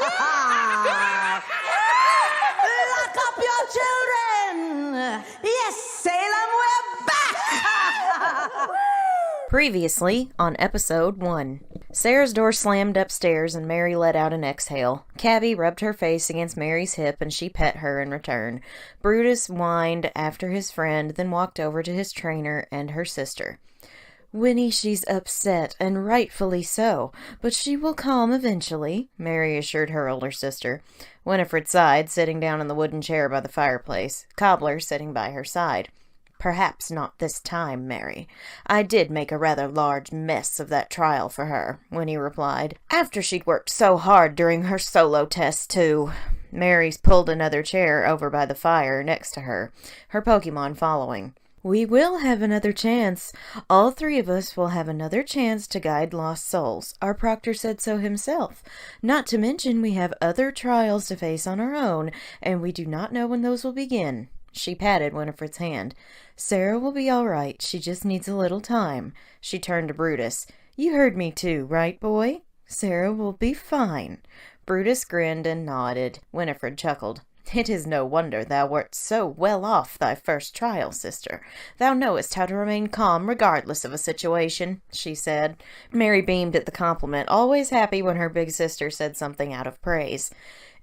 Lock up your children! Yes, Salem, we're back! Previously on episode 1. Sarah's door slammed upstairs and Mary let out an exhale. Cabby rubbed her face against Mary's hip and she pet her in return. Brutus whined after his friend, then walked over to his trainer and her sister. Winnie, she's upset, and rightfully so, but she will calm eventually, Mary assured her older sister. Winifred sighed, sitting down in the wooden chair by the fireplace, Cobbler sitting by her side. Perhaps not this time, Mary. I did make a rather large mess of that trial for her, Winnie replied, after she'd worked so hard during her solo test, too. Mary's pulled another chair over by the fire next to her, her Pokemon following. We will have another chance. All three of us will have another chance to guide lost souls. Our proctor said so himself. Not to mention we have other trials to face on our own, and we do not know when those will begin. She patted Winifred's hand. Sarah will be all right. She just needs a little time. She turned to Brutus. You heard me too, right, boy? Sarah will be fine. Brutus grinned and nodded. Winifred chuckled. It is no wonder thou wert so well off thy first trial, sister. Thou knowest how to remain calm regardless of a situation, she said. Mary beamed at the compliment, always happy when her big sister said something out of praise.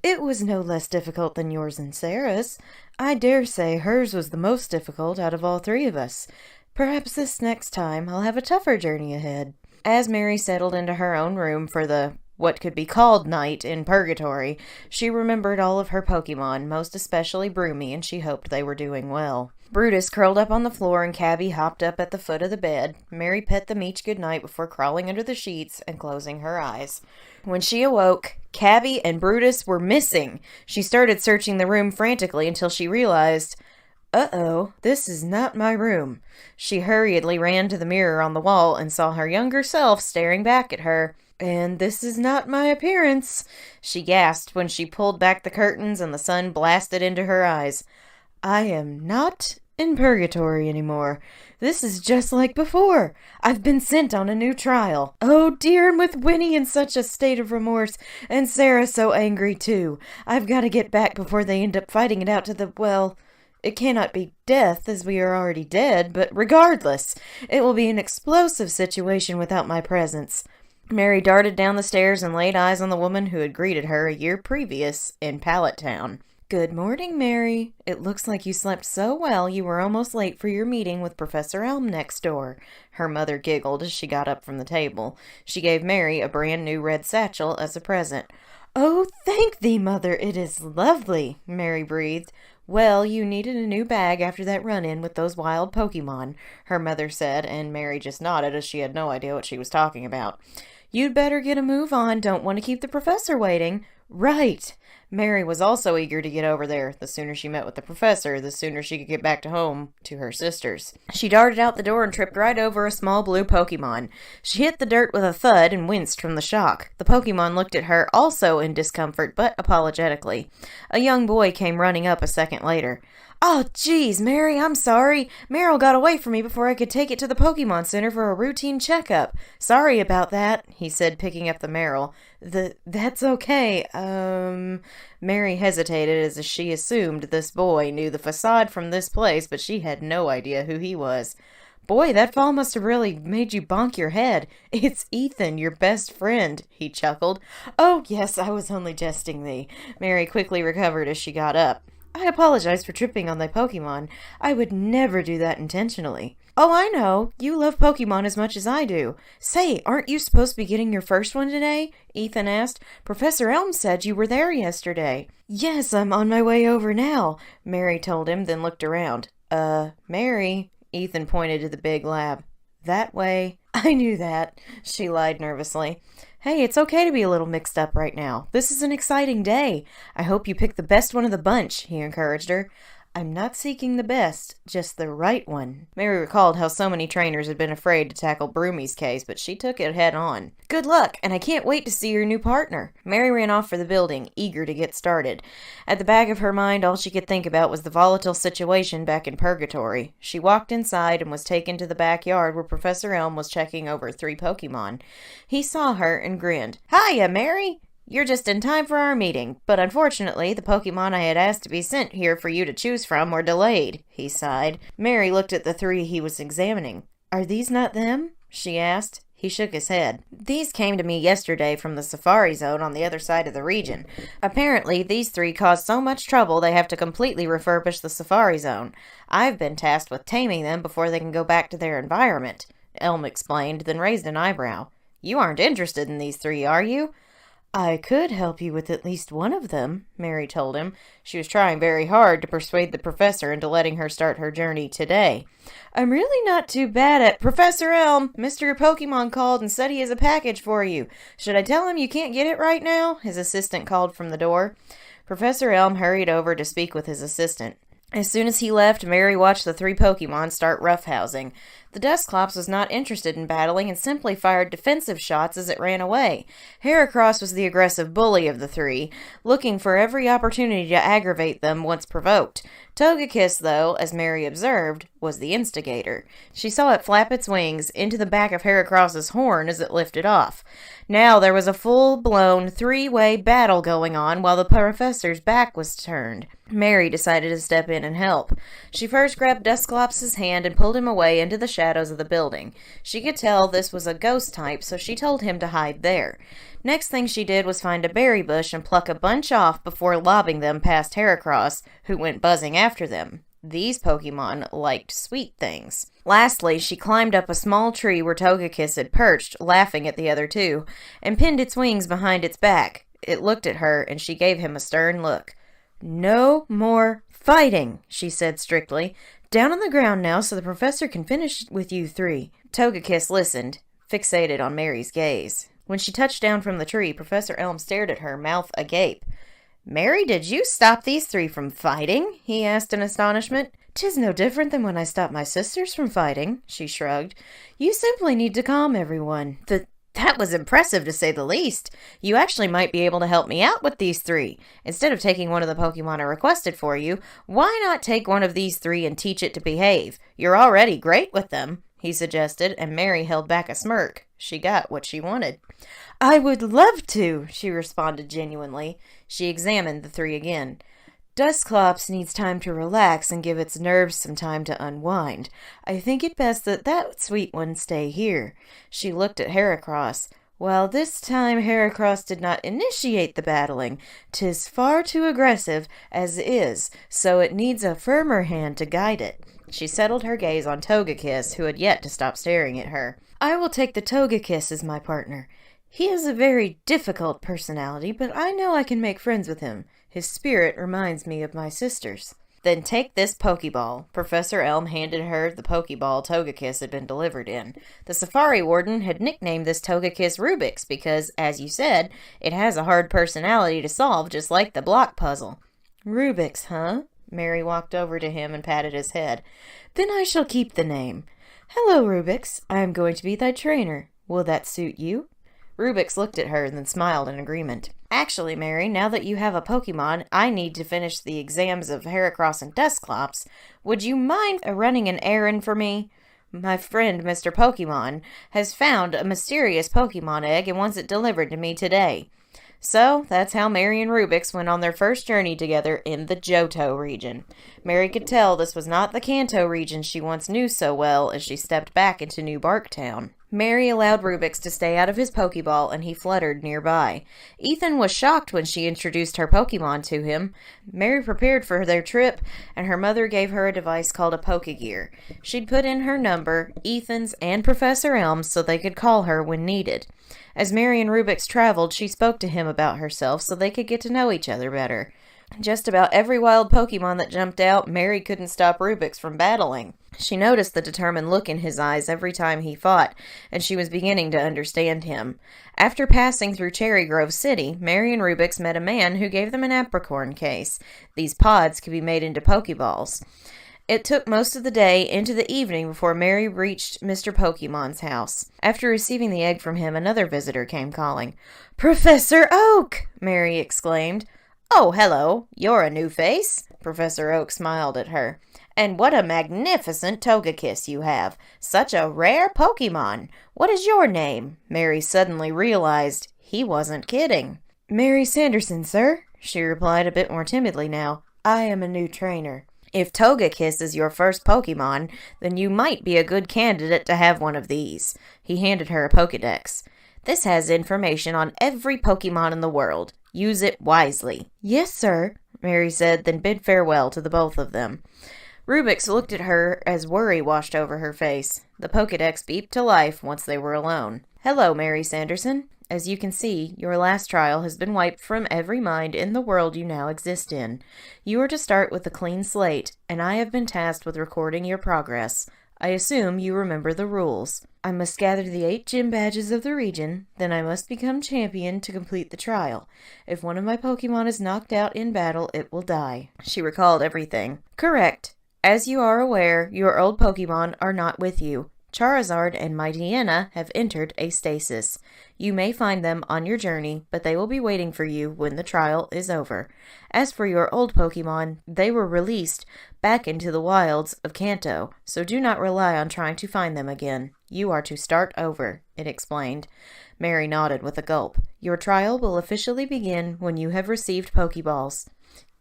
It was no less difficult than yours and Sarah's. I dare say hers was the most difficult out of all three of us. Perhaps this next time I'll have a tougher journey ahead. As Mary settled into her own room for the what could be called night in purgatory, she remembered all of her Pokemon, most especially Broomy, and she hoped they were doing well. Brutus curled up on the floor and Cabby hopped up at the foot of the bed. Mary pet them each good night before crawling under the sheets and closing her eyes. When she awoke, Cabby and Brutus were missing. She started searching the room frantically until she realized, uh-oh, this is not my room. She hurriedly ran to the mirror on the wall and saw her younger self staring back at her. And this is not my appearance, she gasped when she pulled back the curtains and the sun blasted into her eyes. I am not in purgatory anymore. This is just like before. I've been sent on a new trial. Oh dear, and with Winnie in such a state of remorse, and Sarah so angry too. I've got to get back before they end up fighting it out to the, well, it cannot be death, as we are already dead, but regardless, it will be an explosive situation without my presence. Mary darted down the stairs and laid eyes on the woman who had greeted her a year previous in Pallet Town. Good morning, Mary. It looks like you slept so well you were almost late for your meeting with Professor Elm next door. Her mother giggled as she got up from the table. She gave Mary a brand new red satchel as a present. Oh, thank thee, Mother. It is lovely, Mary breathed. Well, you needed a new bag after that run-in with those wild Pokemon, her mother said, and Mary just nodded as she had no idea what she was talking about. You'd better get a move on. Don't want to keep the professor waiting. Right. Mary was also eager to get over there. The sooner she met with the professor, the sooner she could get back to home to her sisters. She darted out the door and tripped right over a small blue Pokemon. She hit the dirt with a thud and winced from the shock. The Pokemon looked at her, also in discomfort, but apologetically. A young boy came running up a second later. Oh, geez, Mary, I'm sorry. Meryl got away from me before I could take it to the Pokemon Center for a routine checkup. Sorry about that, he said, picking up the Meryl. That's okay. Mary hesitated as she assumed this boy knew the facade from this place, but she had no idea who he was. Boy, that fall must have really made you bonk your head. It's Ethan, your best friend, he chuckled. Oh, yes, I was only jesting thee. Mary quickly recovered as she got up. I apologize for tripping on thy Pokemon. I would never do that intentionally. Oh, I know. You love Pokemon as much as I do. Say, aren't you supposed to be getting your first one today? Ethan asked. Professor Elm said you were there yesterday. Yes, I'm on my way over now, Mary told him, then looked around. Mary, Ethan pointed to the big lab. That way. I knew that, she lied nervously. Hey, it's okay to be a little mixed up right now. This is an exciting day. I hope you picked the best one of the bunch, he encouraged her. I'm not seeking the best, just the right one. Mary recalled how so many trainers had been afraid to tackle Broomy's case, but she took it head on. Good luck, and I can't wait to see your new partner. Mary ran off for the building, eager to get started. At the back of her mind, all she could think about was the volatile situation back in Purgatory. She walked inside and was taken to the backyard where Professor Elm was checking over 3 Pokemon. He saw her and grinned. Hiya, Mary! You're just in time for our meeting, but unfortunately, the Pokemon I had asked to be sent here for you to choose from were delayed," he sighed. Mary looked at the 3 he was examining. "Are these not them?" she asked. He shook his head. "These came to me yesterday from the Safari Zone on the other side of the region. Apparently, these 3 caused so much trouble they have to completely refurbish the Safari Zone. I've been tasked with taming them before they can go back to their environment," Elm explained, then raised an eyebrow. "You aren't interested in these 3, are you?" "I could help you with at least one of them," Mary told him. She was trying very hard to persuade the professor into letting her start her journey today. "I'm really not too bad at— Professor Elm, Mr. Pokemon called and said he has a package for you. Should I tell him you can't get it right now?" his assistant called from the door. Professor Elm hurried over to speak with his assistant. As soon as he left, Mary watched the 3 Pokemon start roughhousing. The Dusclops was not interested in battling and simply fired defensive shots as it ran away. Heracross was the aggressive bully of the 3, looking for every opportunity to aggravate them once provoked. Togekiss, though, as Mary observed, was the instigator. She saw it flap its wings into the back of Heracross's horn as it lifted off. Now there was a full-blown 3-way battle going on while the professor's back was turned. Mary decided to step in and help. She first grabbed Dusclops' hand and pulled him away into the shadows of the building. She could tell this was a ghost type, so she told him to hide there. Next thing she did was find a berry bush and pluck a bunch off before lobbing them past Heracross, who went buzzing after them. These Pokemon liked sweet things. Lastly, she climbed up a small tree where Togekiss had perched, laughing at the other 2, and pinned its wings behind its back. It looked at her, and she gave him a stern look. "No more fighting," she said strictly. "Down on the ground now so the professor can finish with you 3. Togekiss listened, fixated on Mary's gaze. When she touched down from the tree, Professor Elm stared at her, mouth agape. "Mary, did you stop these 3 from fighting?" he asked in astonishment. "'Tis no different than when I stopped my sisters from fighting," she shrugged. "You simply need to calm everyone." That was impressive, to say the least. You actually might be able to help me out with these 3. Instead of taking one of the Pokemon I requested for you, why not take one of these 3 and teach it to behave? You're already great with them," he suggested, and Mary held back a smirk. She got what she wanted. "I would love to," she responded genuinely. She examined the 3 again. "Dusclops needs time to relax and give its nerves some time to unwind. I think it best that sweet one stay here." She looked at Heracross. "Well, this time Heracross did not initiate the battling. 'Tis far too aggressive as is, so it needs a firmer hand to guide it." She settled her gaze on Togekiss, who had yet to stop staring at her. "I will take the Togekiss as my partner. He has a very difficult personality, but I know I can make friends with him. His spirit reminds me of my sisters." "Then take this Pokeball." Professor Elm handed her the Pokeball Togekiss had been delivered in. The Safari Warden had nicknamed this Togekiss Rubik's because, as you said, it has a hard personality to solve, just like the block puzzle. "Rubik's, huh?" Mary walked over to him and patted his head. "Then I shall keep the name. Hello, Rubik's. I am going to be thy trainer. Will that suit you?" Rubik's looked at her and then smiled in agreement. "Actually, Mary, now that you have a Pokemon, I need to finish the exams of Heracross and Dusclops. Would you mind running an errand for me? My friend, Mr. Pokemon, has found a mysterious Pokemon egg and wants it delivered to me today." So, that's how Mary and Rubik's went on their first journey together in the Johto region. Mary could tell this was not the Kanto region she once knew so well as she stepped back into New Barktown. Mary allowed Rubik's to stay out of his Pokeball, and he fluttered nearby. Ethan was shocked when she introduced her Pokemon to him. Mary prepared for their trip, and her mother gave her a device called a Pokegear. She'd put in her number, Ethan's, and Professor Elm's so they could call her when needed. As Mary and Rubik's traveled, she spoke to him about herself so they could get to know each other better. Just about every wild Pokemon that jumped out, Mary couldn't stop Rubik's from battling. She noticed the determined look in his eyes every time he fought, and she was beginning to understand him. After passing through Cherry Grove City, Mary and Rubik's met a man who gave them an apricorn case. These pods could be made into Pokeballs. It took most of the day into the evening before Mary reached Mr. Pokemon's house. After receiving the egg from him, another visitor came calling. "Professor Oak!" Mary exclaimed. "Oh, hello. You're a new face?" Professor Oak smiled at her. "And what a magnificent Togekiss you have. Such a rare Pokemon. What is your name?" Mary suddenly realized he wasn't kidding. Mary Sanderson, sir, she replied a bit more timidly now. I am a new trainer. If Togekiss is your first Pokemon, then you might be a good candidate to have one of these. He handed her a Pokedex. This has information on every Pokemon in the world. Use it wisely. Yes, sir, Mary said, then bid farewell to the both of them. Rubix looked at her as worry washed over her face. The Pokedex beeped to life once they were alone. Hello, Mary Sanderson. As you can see, your last trial has been wiped from every mind in the world you now exist in. You are to start with a clean slate, and I have been tasked with recording your progress. I assume you remember the rules. I must gather the 8 gym badges of the region, then I must become champion to complete the trial. If one of my Pokemon is knocked out in battle, it will die. She recalled everything. Correct. As you are aware, your old Pokemon are not with you. Charizard and Mightyena have entered a stasis. You may find them on your journey, but they will be waiting for you when the trial is over. As for your old Pokemon, they were released back into the wilds of Kanto, so do not rely on trying to find them again. You are to start over, it explained. Mary nodded with a gulp. Your trial will officially begin when you have received Pokeballs.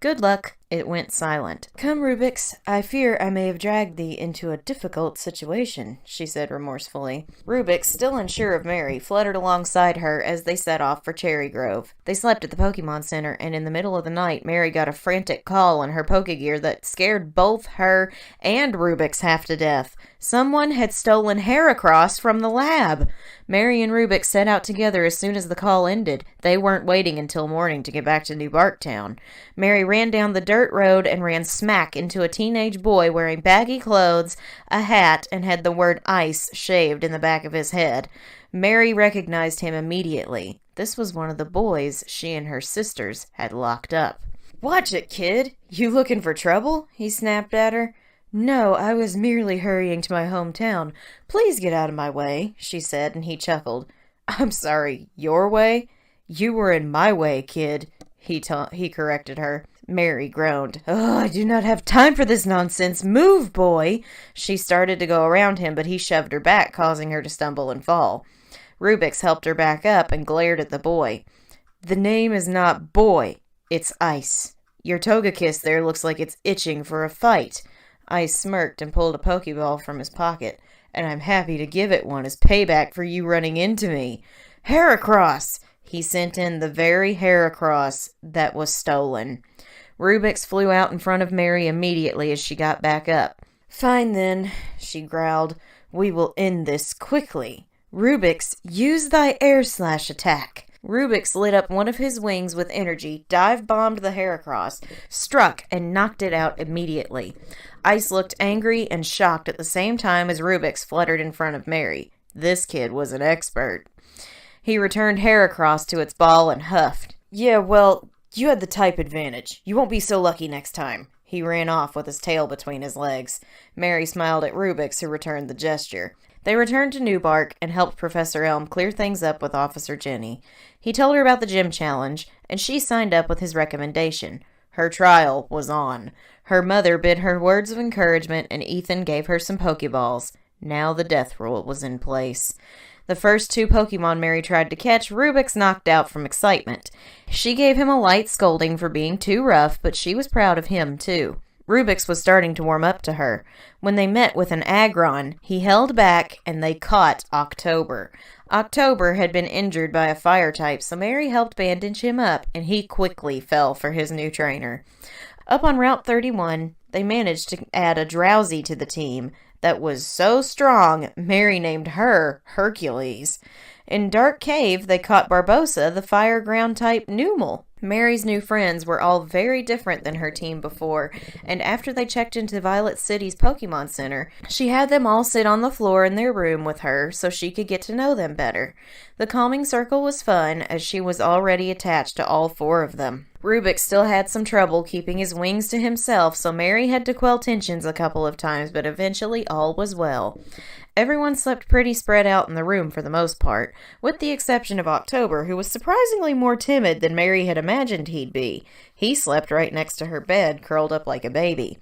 Good luck. It went silent. Come, Rubix. I fear I may have dragged thee into a difficult situation, she said remorsefully. Rubix, still unsure of Mary, fluttered alongside her as they set off for Cherry Grove. They slept at the Pokemon Center, and in the middle of the night, Mary got a frantic call on her Pokegear that scared both her and Rubix half to death. Someone had stolen Heracross from the lab. Mary and Rubix set out together as soon as the call ended. They weren't waiting until morning to get back to New Barktown. Mary ran down the dirt road and ran smack into a teenage boy wearing baggy clothes, a hat, and had the word ice shaved in the back of his head. Mary recognized him immediately. This was one of the boys she and her sisters had locked up. Watch it, kid! You looking for trouble? He snapped at her. No, I was merely hurrying to my hometown. Please get out of my way, she said, and he chuckled. I'm sorry, your way? You were in my way, kid, he corrected her. Mary groaned. Oh, I do not have time for this nonsense. Move, boy! She started to go around him, but he shoved her back, causing her to stumble and fall. Rubix helped her back up and glared at the boy. The name is not Boy, it's Ice. Your Togekiss there looks like it's itching for a fight. Ice smirked and pulled a Pokeball from his pocket. And I'm happy to give it one as payback for you running into me. Heracross! He sent in the very Heracross that was stolen. Rubix flew out in front of Mary immediately as she got back up. Fine then, she growled. We will end this quickly. Rubix, use thy air slash attack. Rubix lit up one of his wings with energy, dive-bombed the Heracross, struck, and knocked it out immediately. Ice looked angry and shocked at the same time as Rubix fluttered in front of Mary. This kid was an expert. He returned Heracross to its ball and huffed. Yeah, well, you had the type advantage. You won't be so lucky next time. He ran off with his tail between his legs. Mary smiled at Rubix, who returned the gesture. They returned to New Bark and helped Professor Elm clear things up with Officer Jenny. He told her about the gym challenge, and she signed up with his recommendation. Her trial was on. Her mother bid her words of encouragement, and Ethan gave her some Pokeballs. Now the death rule was in place. The first 2 Pokemon Mary tried to catch, Rubix knocked out from excitement. She gave him a light scolding for being too rough, but she was proud of him, too. Rubix was starting to warm up to her. When they met with an Aggron, he held back, and they caught October. October had been injured by a fire type, so Mary helped bandage him up, and he quickly fell for his new trainer. Up on Route 31, they managed to add a Drowsy to the team that was so strong, Mary named her Hercules. In Dark Cave, they caught Barbossa, the fire ground type Numel. Mary's new friends were all very different than her team before, and after they checked into Violet City's Pokemon Center, she had them all sit on the floor in their room with her so she could get to know them better. The calming circle was fun, as she was already attached to all 4 of them. Rubix still had some trouble keeping his wings to himself, so Mary had to quell tensions a couple of times, but eventually all was well. Everyone slept pretty spread out in the room for the most part, with the exception of October, who was surprisingly more timid than Mary had imagined he'd be. He slept right next to her bed, curled up like a baby.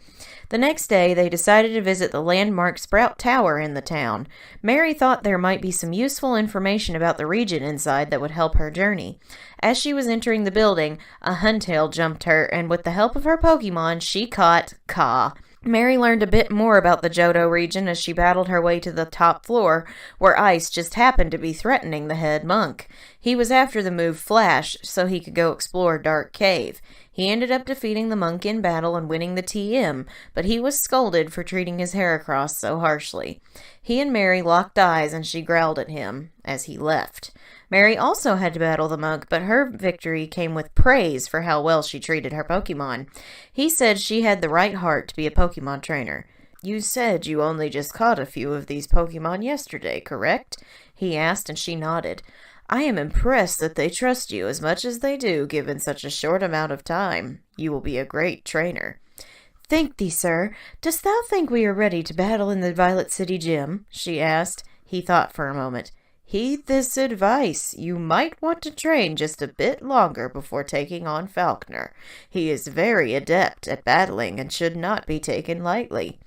The next day, they decided to visit the landmark Sprout Tower in the town. Mary thought there might be some useful information about the region inside that would help her journey. As she was entering the building, a Huntail jumped her, and with the help of her Pokemon, she caught Ka. Mary learned a bit more about the Johto region as she battled her way to the top floor, where Ice just happened to be threatening the head monk. He was after the move Flash, so he could go explore Dark Cave. He ended up defeating the monk in battle and winning the TM, but he was scolded for treating his Heracross so harshly. He and Mary locked eyes and she growled at him as he left. Mary also had to battle the monk, but her victory came with praise for how well she treated her Pokemon. He said she had the right heart to be a Pokemon trainer. "You said you only just caught a few of these Pokemon yesterday, correct?" he asked, and she nodded. "I am impressed that they trust you as much as they do given such a short amount of time. You will be a great trainer." "Thank thee, sir. Dost thou think we are ready to battle in the Violet City Gym?" she asked. He thought for a moment. "Heed this advice. You might want to train just a bit longer before taking on Falkner. He is very adept at battling and should not be taken lightly."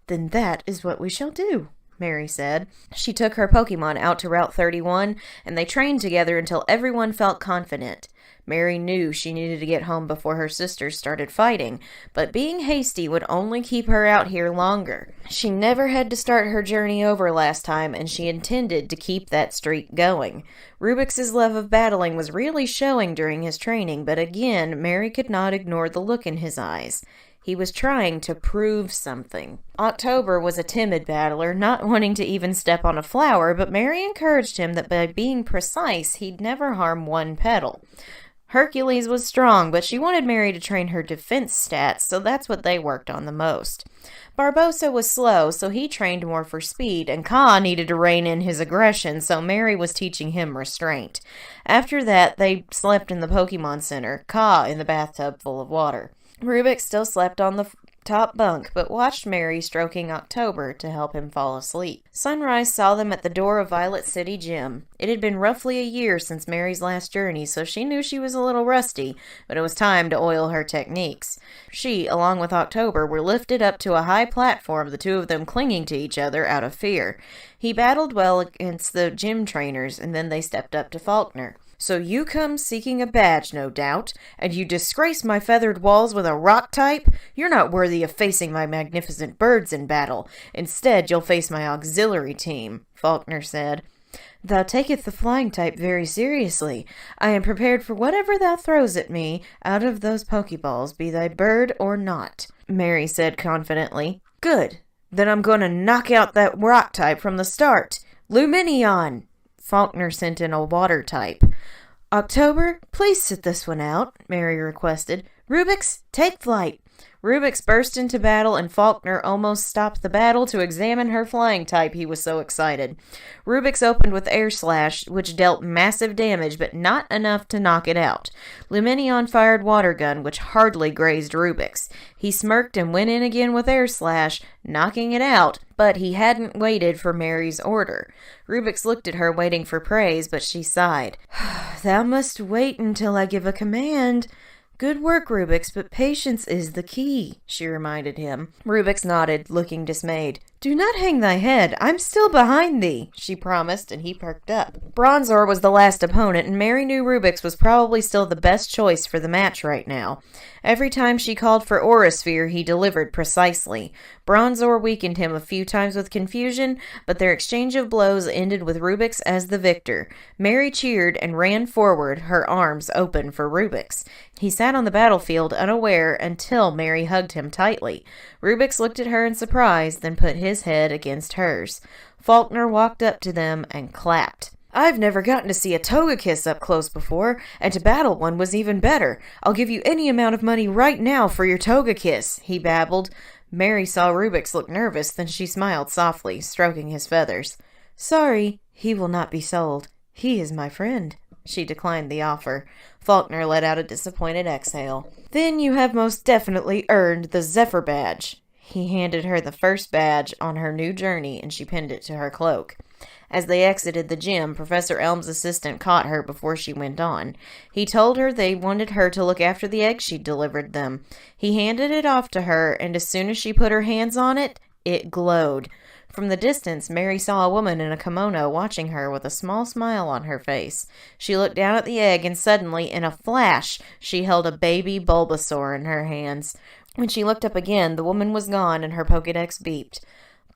"Then that is what we shall do," Mary said. She took her Pokemon out to Route 31, and they trained together until everyone felt confident. Mary knew she needed to get home before her sisters started fighting, but being hasty would only keep her out here longer. She never had to start her journey over last time, and she intended to keep that streak going. Rubix's love of battling was really showing during his training, but again, Mary could not ignore the look in his eyes. He was trying to prove something. October was a timid battler, not wanting to even step on a flower, but Mary encouraged him that by being precise, he'd never harm one petal. Hercules was strong, but she wanted Mary to train her defense stats, so that's what they worked on the most. Barbossa was slow, so he trained more for speed, and Ka needed to rein in his aggression, so Mary was teaching him restraint. After that, they slept in the Pokemon Center, Ka in the bathtub full of water. Rubik still slept on the top bunk, but watched Mary stroking October to help him fall asleep. Sunrise saw them at the door of Violet City Gym. It had been roughly a year since Mary's last journey, so she knew she was a little rusty, but it was time to oil her techniques. She, along with October, were lifted up to a high platform, the two of them clinging to each other out of fear. He battled well against the gym trainers, and then they stepped up to Falkner. "So you come seeking a badge, no doubt, and you disgrace my feathered walls with a rock type? You're not worthy of facing my magnificent birds in battle. Instead, you'll face my auxiliary team," Falkner said. "Thou taketh the flying type very seriously. I am prepared for whatever thou throws at me out of those Pokeballs, be thy bird or not," Mary said confidently. "Good. Then I'm going to knock out that rock type from the start. Luminion!" Falkner sent in a water type. "October, please sit this one out," Mary requested. "Rubix, take flight." Rubix burst into battle, and Falkner almost stopped the battle to examine her flying type. He was so excited. Rubix opened with Air Slash, which dealt massive damage, but not enough to knock it out. Luminion fired Water Gun, which hardly grazed Rubix. He smirked and went in again with Air Slash, knocking it out, but he hadn't waited for Mary's order. Rubix looked at her, waiting for praise, but she sighed. "Thou must wait until I give a command." "Good work, Rubix, but patience is the key," she reminded him. Rubix nodded, looking dismayed. "Do not hang thy head. I'm still behind thee," she promised, and he perked up. Bronzor was the last opponent, and Mary knew Rubix was probably still the best choice for the match right now. Every time she called for Aurasphere, he delivered precisely. Bronzor weakened him a few times with confusion, but their exchange of blows ended with Rubix as the victor. Mary cheered and ran forward, her arms open for Rubix. He sat on the battlefield unaware until Mary hugged him tightly. Rubix looked at her in surprise, then put his head against hers. Falkner walked up to them and clapped. "I've never gotten to see a Togekiss up close before, and to battle one was even better. I'll give you any amount of money right now for your Togekiss," he babbled. Mary saw Rubix look nervous, then she smiled softly, stroking his feathers. "Sorry, he will not be sold. He is my friend." She declined the offer. Falkner let out a disappointed exhale. "Then you have most definitely earned the Zephyr Badge." He handed her the first badge on her new journey, and she pinned it to her cloak. As they exited the gym, Professor Elm's assistant caught her before she went on. He told her they wanted her to look after the egg she'd delivered them. He handed it off to her, and as soon as she put her hands on it, it glowed. From the distance, Mary saw a woman in a kimono watching her with a small smile on her face. She looked down at the egg, and suddenly, in a flash, she held a baby Bulbasaur in her hands. When she looked up again, the woman was gone, and her Pokédex beeped.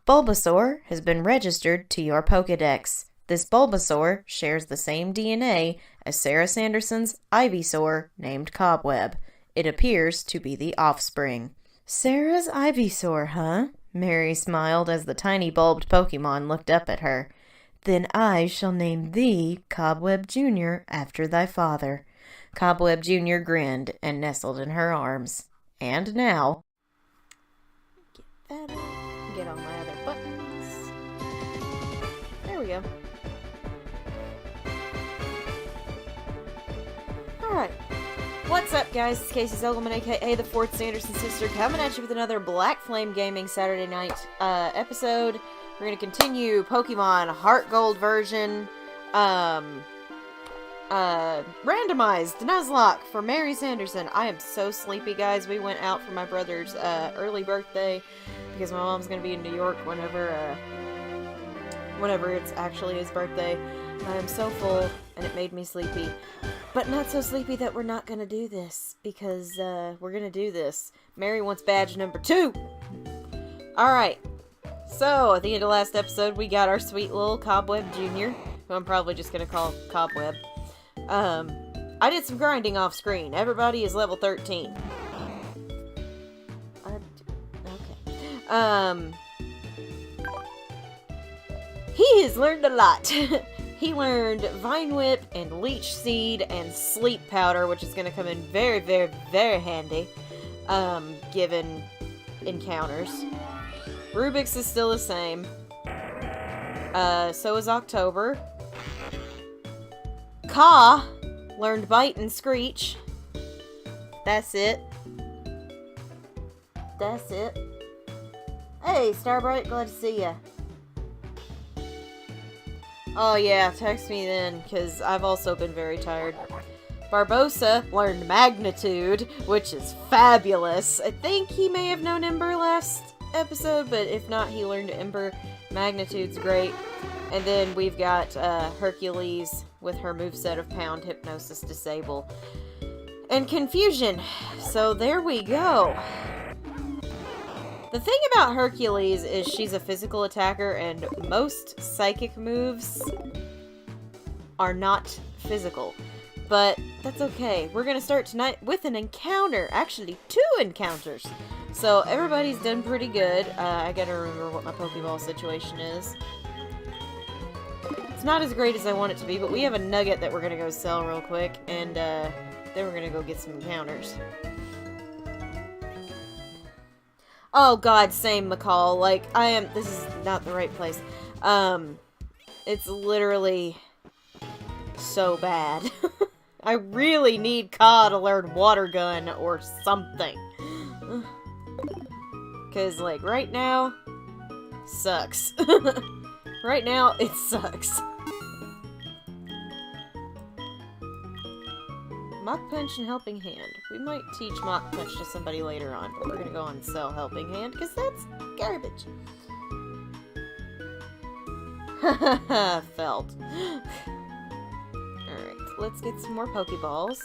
Bulbasaur has been registered to your Pokédex. This Bulbasaur shares the same DNA as Sarah Sanderson's Ivysaur named Cobweb. It appears to be the offspring. Sarah's Ivysaur, huh? Mary smiled as the tiny bulbed Pokemon looked up at her. Then I shall name thee Cobweb Jr. after thy father. Cobweb Jr. grinned and nestled in her arms. And now... Get that out. Get on my other buttons. There we go. Alright. What's up, guys? It's Casey Zogelman, aka the Fourth Sanderson Sister, coming at you with another Black Flame Gaming Saturday night episode. We're going to continue Pokemon Heart Gold version, randomized Nuzlocke for Mary Sanderson. I am so sleepy, guys. We went out for my brother's early birthday because my mom's going to be in New York whenever it's actually his birthday. I am so full, and it made me sleepy. But not so sleepy that we're not going to do this, because we're going to do this. Mary wants badge number 2! Alright, so at the end of last episode, we got our sweet little Cobweb Jr., who I'm probably just going to call Cobweb. I did some grinding off screen. Everybody is level 13. Okay. He has learned a lot. He learned Vine Whip and Leech Seed and Sleep Powder, which is going to come in very, very, very handy, given encounters. Rubik's is still the same. So is October. Ka learned Bite and Screech. That's it. That's it. Hey, Starbright, glad to see ya. Oh yeah, text me then, because I've also been very tired. Barbosa learned Magnitude, which is fabulous. I think he may have known Ember last episode, but if not, he learned Ember. Magnitude's great. And then we've got Hercules with her moveset of Pound, Hypnosis, Disable, and Confusion. So there we go. The thing about Hercules is she's a physical attacker, and most psychic moves are not physical. But that's okay. We're going to start tonight with an encounter. Actually, 2 encounters. So everybody's done pretty good. I gotta remember what my Pokeball situation is. It's not as great as I want it to be, but we have a nugget that we're going to go sell real quick. And then we're going to go get some encounters. Oh god, same, McCall. Like, this is not the right place. It's literally so bad. I really need Ka to learn Water Gun or something. Because, like, right now, sucks. Right now, it sucks. Mach Punch and Helping Hand. We might teach Mach Punch to somebody later on, but we're gonna go on and sell Helping Hand, because that's garbage. Haha, felt. Alright, let's get some more Pokeballs.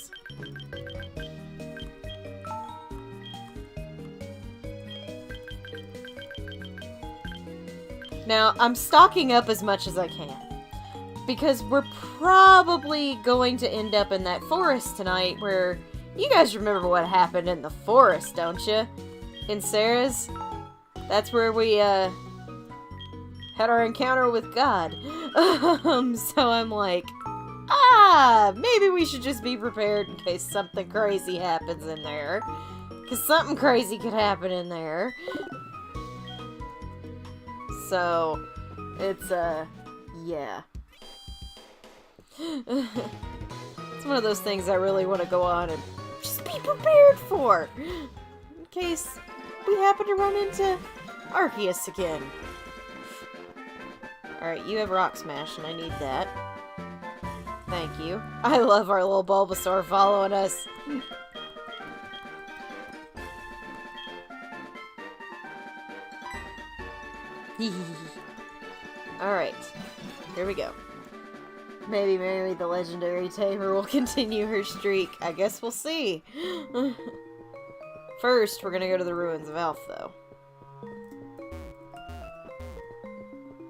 Now, I'm stocking up as much as I can. Because we're probably going to end up in that forest tonight where... You guys remember what happened in the forest, don't you? In Sarah's? That's where we, had our encounter with God. So I'm like... maybe we should just be prepared in case something crazy happens in there. Because something crazy could happen in there. So, it's, yeah. It's one of those things I really want to go on and just be prepared for. In case we happen to run into Arceus again. Alright, you have Rock Smash, and I need that. Thank you. I love our little Bulbasaur following us. Alright, here we go. Maybe Mary the Legendary Tamer will continue her streak. I guess we'll see. First, we're gonna go to the Ruins of Elf, though.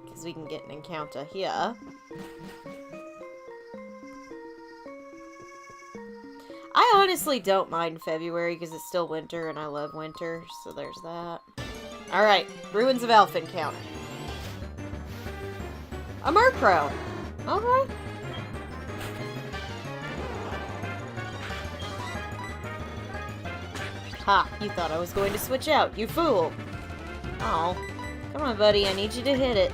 Because we can get an encounter here. I honestly don't mind February because it's still winter and I love winter, so there's that. Alright, Ruins of Elf encounter. A Murkrow! Okay. Ha! You thought I was going to switch out, you fool! Oh. Come on, buddy, I need you to hit it.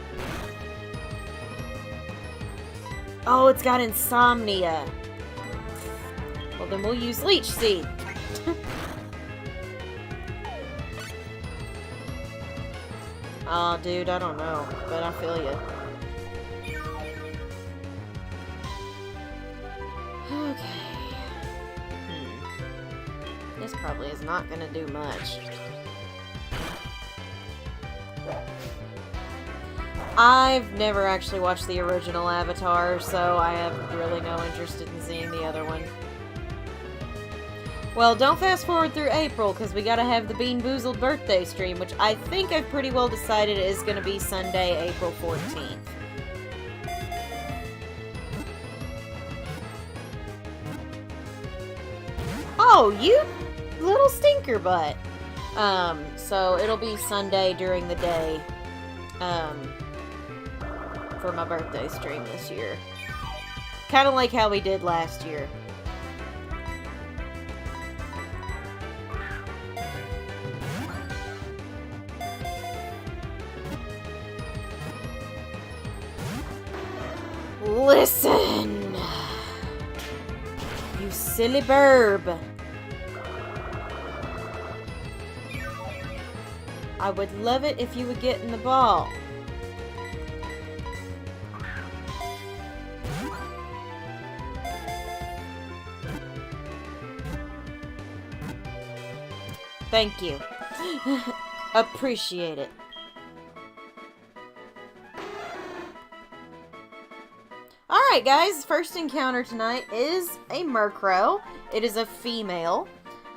Oh, it's got Insomnia. Well, then we'll use Leech Seed. Aw, dude, I don't know, but I feel you. Okay. This probably is not gonna do much. I've never actually watched the original Avatar, so I have really no interest in seeing the other one. Well, don't fast forward through April, because we gotta have the Bean Boozled birthday stream, which I think I've pretty well decided is gonna be Sunday, April 14th. Oh, you little stinker butt. So it'll be Sunday during the day, for my birthday stream this year. Kind of like how we did last year. Listen! You silly burb! I would love it if you would get in the ball. Thank you. Appreciate it. Alright guys, first encounter tonight is a Murkrow. It is a female.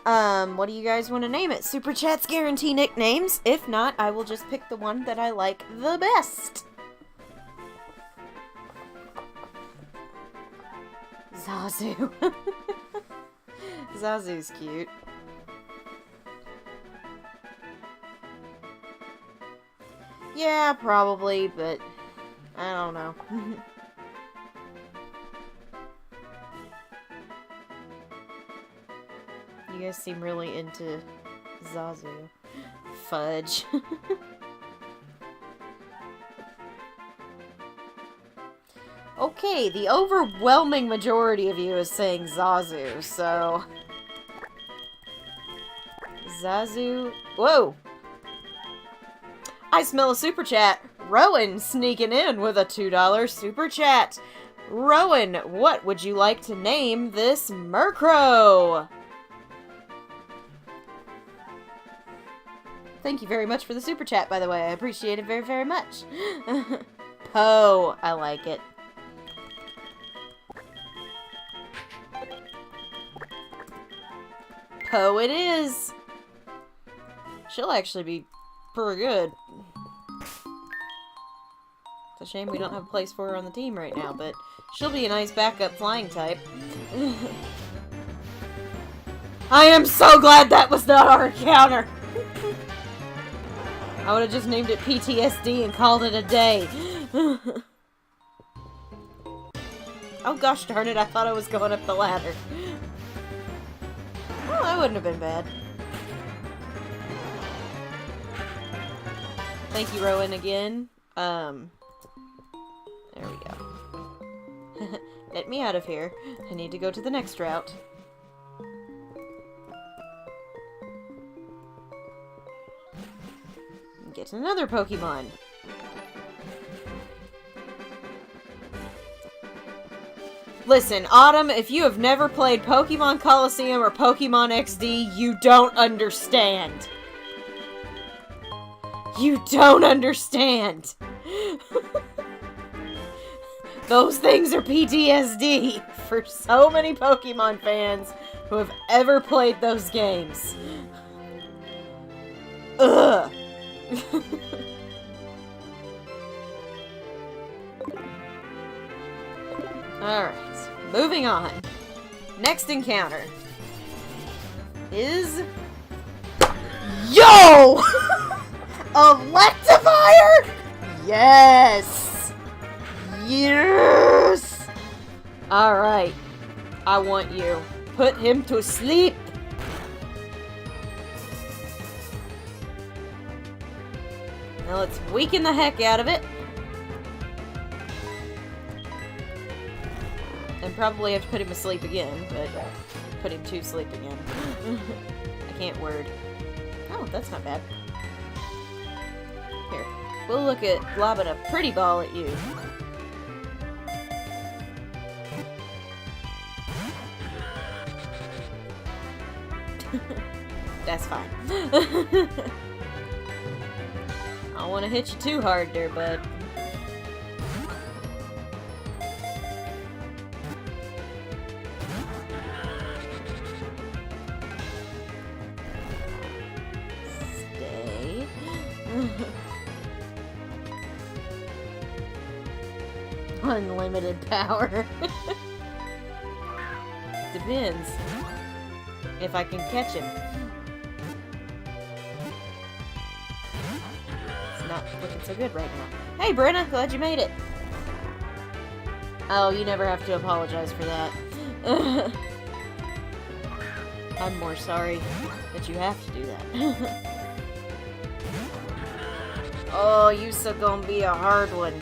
What do you guys want to name it? Super Chats guarantee nicknames. If not, I will just pick the one that I like the best. Zazu. Zazu's cute. Yeah, probably, but I don't know. You guys seem really into Zazu. Fudge. Okay, the overwhelming majority of you is saying Zazu, so... Zazu... Whoa! I smell a super chat. Rowan sneaking in with a $2 super chat. Rowan, what would you like to name this Murkrow? Thank you very much for the super chat, by the way. I appreciate it very, very much. Poe. I like it. Poe it is. She'll actually be pretty good. It's a shame we don't have a place for her on the team right now, but she'll be a nice backup flying type. I am so glad that was not our encounter! I would have just named it PTSD and called it a day. Oh gosh darn it, I thought I was going up the ladder. Well, that wouldn't have been bad. Thank you, Rowan, again. There we go. Let me out of here. I need to go to the next route. Get another Pokemon. Listen, Autumn, if you have never played Pokemon Coliseum or Pokemon XD, you don't understand. You don't understand. Those things are PTSD for so many Pokemon fans who have ever played those games. Ugh. Alright, moving on. Next encounter is... Yo! Electivire? Yes! Yes! Alright, I want you. Put him to sleep! Now let's weaken the heck out of it. And probably have to put him asleep again, but put him to sleep again. I can't word. Oh, that's not bad. Here, we'll look at lobbing a pretty ball at you. That's fine. I don't want to hit you too hard there, bud. Stay. Unlimited power. Depends. If I can catch him. It's not looking so good right now. Hey, Brenna, glad you made it. Oh, you never have to apologize for that. I'm more sorry that you have to do that. Oh, you so gonna be a hard one.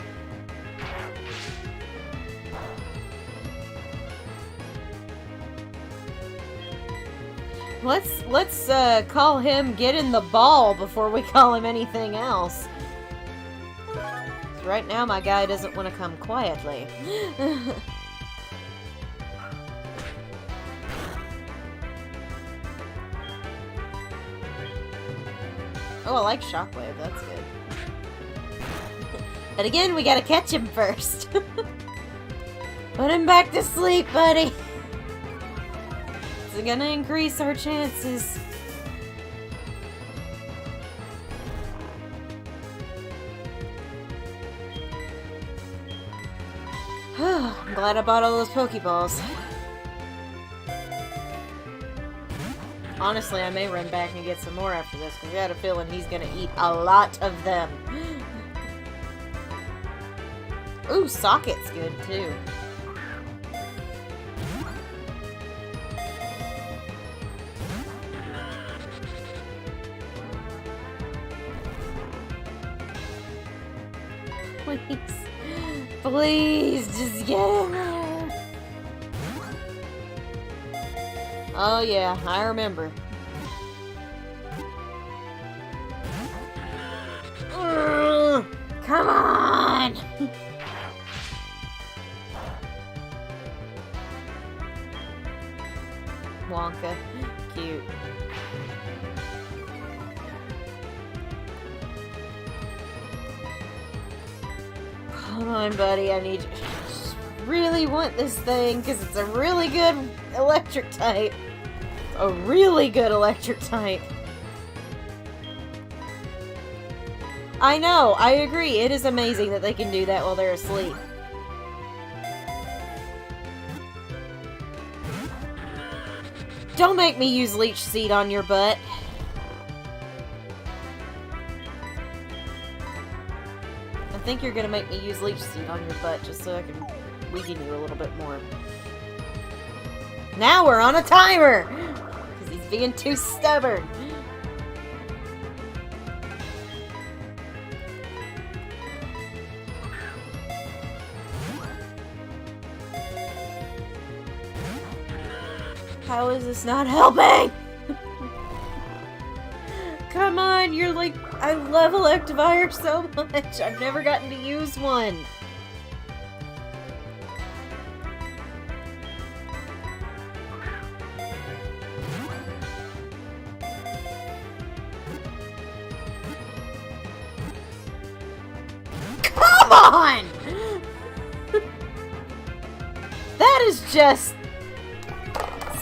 Let's call him Get in the Ball before we call him anything else. Right now my guy doesn't want to come quietly. Oh, I like Shockwave, that's good. But again, we gotta catch him first. Put him back to sleep, buddy. It's gonna increase our chances. I'm glad I bought all those Pokeballs. Honestly, I may run back and get some more after this, because I got a feeling he's gonna eat a lot of them. Ooh, Socket's good, too. Please. Please, just get in there. Oh yeah, I remember. Come on! Wonka. Cute. Come on, buddy, I need you. I just really want this thing, because it's a really good electric type. A really good electric type. I know, I agree. It is amazing that they can do that while they're asleep. Don't make me use Leech Seed on your butt. I think you're gonna make me use Leech Seed on your butt just so I can weaken you a little bit more. Now we're on a timer! Because he's being too stubborn. How is this not helping? Come on, you're like... I love Electivire so much. I've never gotten to use one. Come on! That is just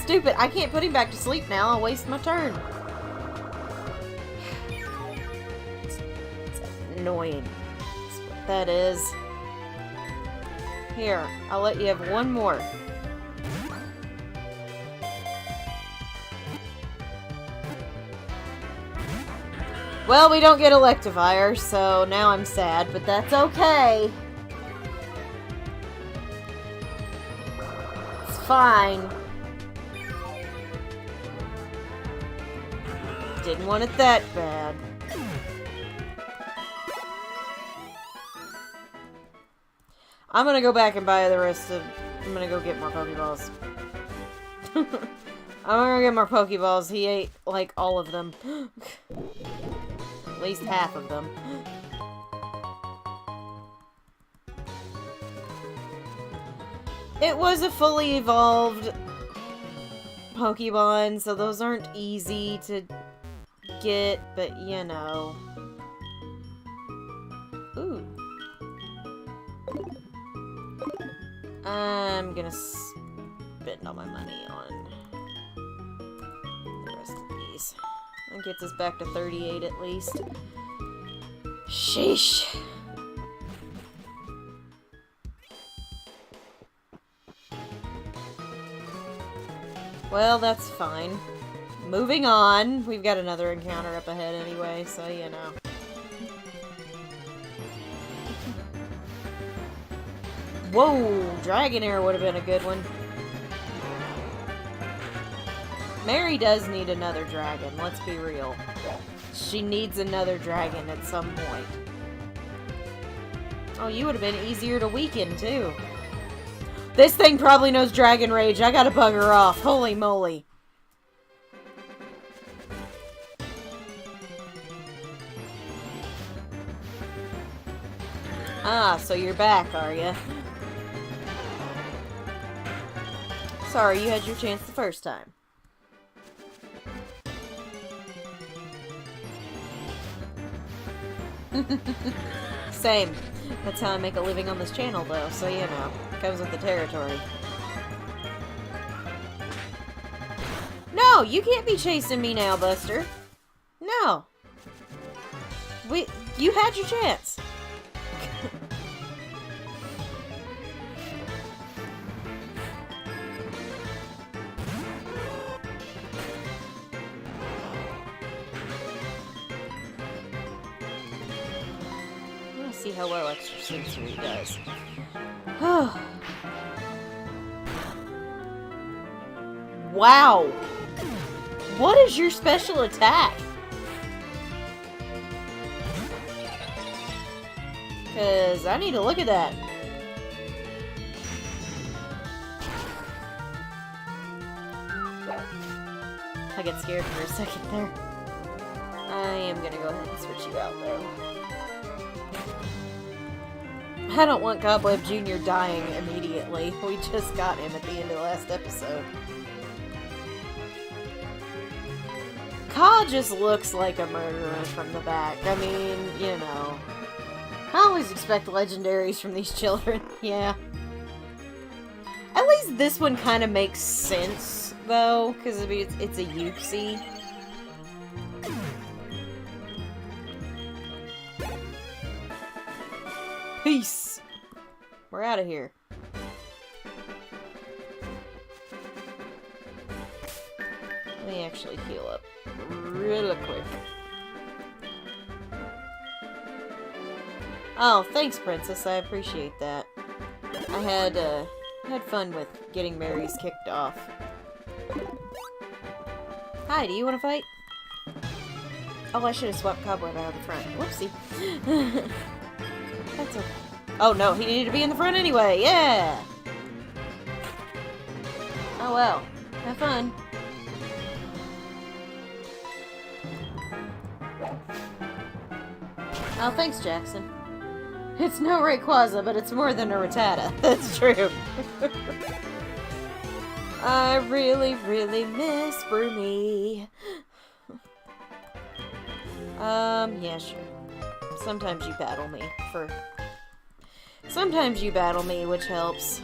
stupid. I can't put him back to sleep now. I'll waste my turn. It's annoying. That's what that is. Here, I'll let you have one more. Well, we don't get Electivire, so now I'm sad, but that's okay. It's fine. Didn't want it that bad. I'm gonna go back and buy the rest of... I'm gonna go get more Pokeballs. I'm gonna get more Pokeballs. He ate, like, all of them. At least half of them. It was a fully evolved Pokemon, so those aren't easy to get, but you know. Ooh. I'm gonna spend all my money on the rest of these. That gets us back to 38 at least. Sheesh. Well, that's fine. Moving on. We've got another encounter up ahead anyway, so you know. Whoa! Dragonair would have been a good one. Mary does need another dragon, let's be real. She needs another dragon at some point. Oh, you would have been easier to weaken, too. This thing probably knows Dragon Rage. I gotta bug her off. Holy moly. Ah, so you're back, are ya? Sorry, you had your chance the first time. Same. That's how I make a living on this channel, though, so you know. Comes with the territory. No! You can't be chasing me now, Buster. No. You had your chance. See how well extra sensory does. Wow! What is your special attack? Because I need to look at that. I get scared for a second there. I am gonna go ahead and switch you out though. I don't want Cobweb Jr. dying immediately. We just got him at the end of the last episode. Ka just looks like a murderer from the back. I mean, you know. I always expect legendaries from these children. Yeah. At least this one kind of makes sense, though, because I mean, it's a Uxie. Peace! We're out of here. Let me actually heal up real quick. Oh, thanks, Princess. I appreciate that. I had fun with getting Mary's kicked off. Hi, do you want to fight? Oh, I should have swapped Cobweb out of the front. Whoopsie. That's okay. Oh no, he needed to be in the front anyway. Yeah! Oh well. Have fun. Oh, thanks, Jackson. It's no Rayquaza, but it's more than a Rattata. That's true. I really, really miss Broomy. Yeah, sure. Sometimes you battle me for Sometimes you battle me, which helps.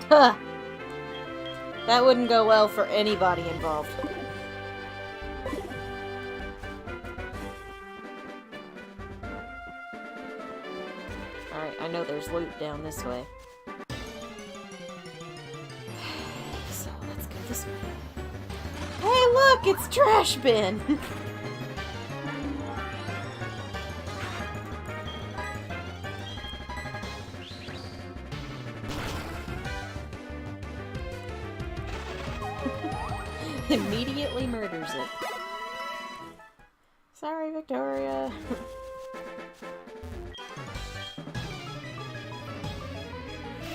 Huh. That wouldn't go well for anybody involved. Alright, I know there's loot down this way. So, let's go this way. Hey, look! It's Trash Bin! Immediately murders it. Sorry, Victoria.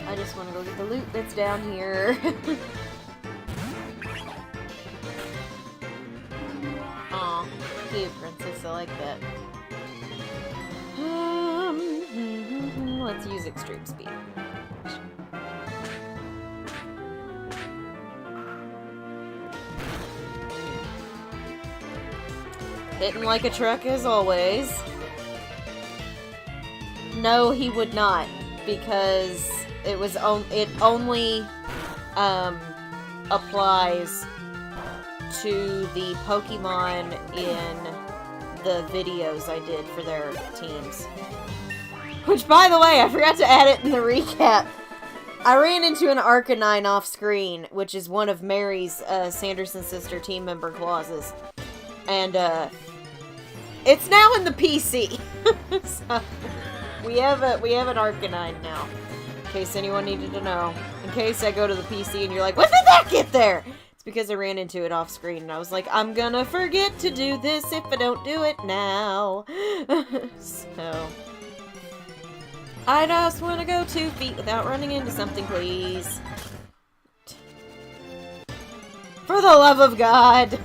I just want to go get the loot that's down here. Aw, cute princess, I like that. Let's use extreme speed. Hitting like a truck as always. No, he would not, because it only applies to the Pokemon in the videos I did for their teams. Which, by the way, I forgot to add it in the recap. I ran into an Arcanine off screen, which is one of Mary's Sanderson sister team member clauses. And it's now in the PC. So we have an Arcanine now. In case anyone needed to know. In case I go to the PC and you're like, when did that get there? It's because I ran into it off screen and I was like, I'm gonna forget to do this if I don't do it now. So I just want to go 2 feet without running into something, please. For the love of God.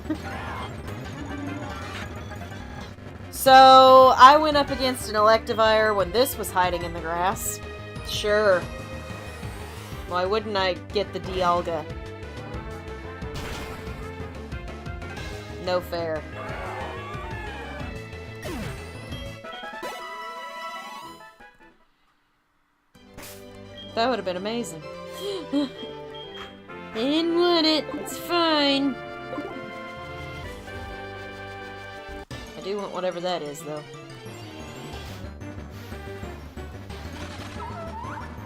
So, I went up against an Electivire when this was hiding in the grass. Sure. Why wouldn't I get the Dialga? No fair. That would have been amazing. I didn't want it. It's fine. I do want whatever that is, though.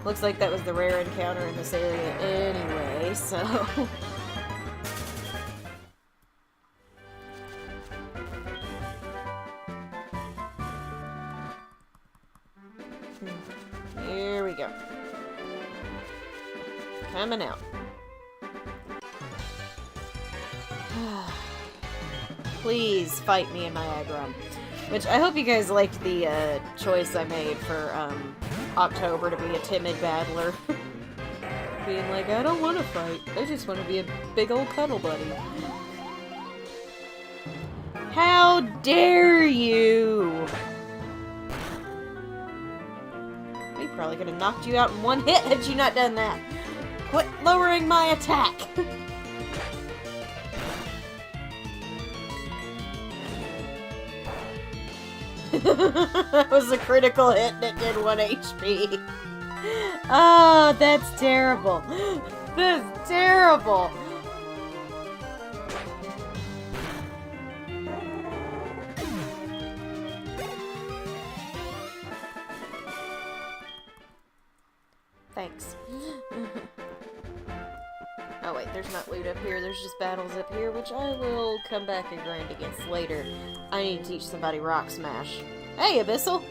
Looks like that was the rare encounter in this area anyway, so... Here we go. Coming out. Please fight me in my Aggron. Which, I hope you guys liked the choice I made for October to be a timid battler. Being like, I don't want to fight. I just want to be a big old cuddle buddy. How dare you! We probably could have knocked you out in one hit had you not done that. Quit lowering my attack! That was a critical hit and it did 1 HP. Oh, that's terrible. That's terrible. Thanks. Oh wait, there's not loot up here, there's just battles up here, which I will come back and grind against later. I need to teach somebody Rock Smash. Hey, Abyssal!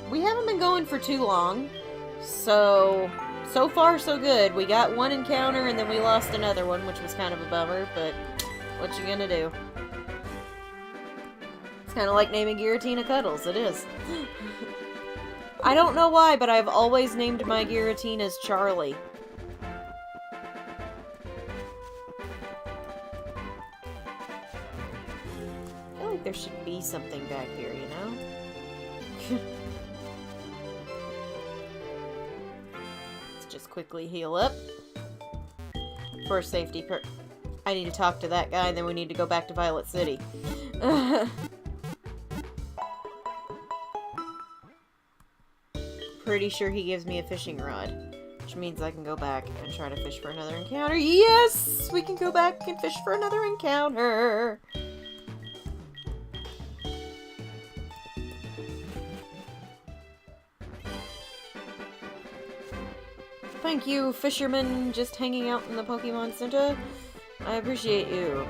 We haven't been going for too long, so far so good. We got one encounter and then we lost another one, which was kind of a bummer, but what you gonna do? It's kind of like naming Giratina Cuddles, it is. I don't know why, but I've always named my Giratinas Charlie. I feel like there should be something back here, you know? Let's just quickly heal up. For safety I need to talk to that guy, then we need to go back to Violet City. pretty sure he gives me a fishing rod. Which means I can go back and try to fish for another encounter. Yes! We can go back and fish for another encounter! Thank you, fisherman, just hanging out in the Pokemon Center. I appreciate you.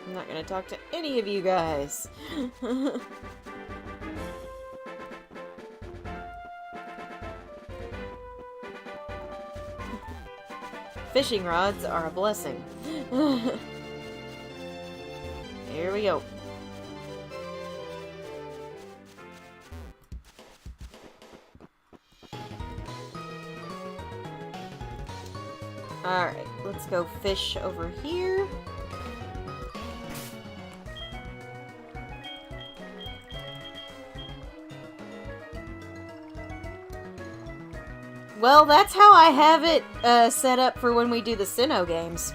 I'm not gonna talk to any of you guys. Fishing rods are a blessing. Here we go. Alright, let's go fish over here. Well, that's how I have it set up for when we do the Sinnoh games.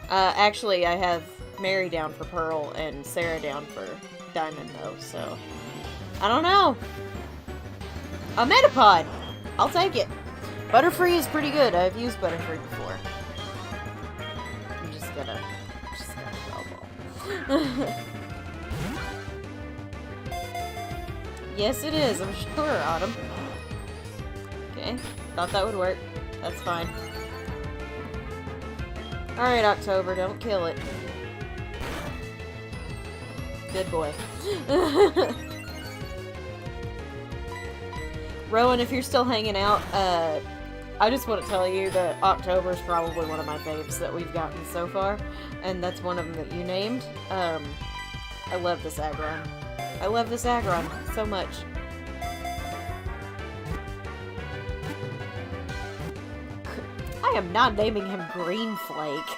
Actually, I have Mary down for Pearl and Sarah down for Diamond, though, so... I don't know. A Metapod! I'll take it. Butterfree is pretty good. I've used Butterfree before. I'm just gonna ball. Yes, it is. I'm sure, Autumn. Okay, thought that would work. That's fine. Alright, October, don't kill it. Good boy. Rowan, if you're still hanging out, I just want to tell you that October is probably one of my faves that we've gotten so far, and that's one of them that you named. I love this Aggron. I love this Aggron so much. I am not naming him Green Flake.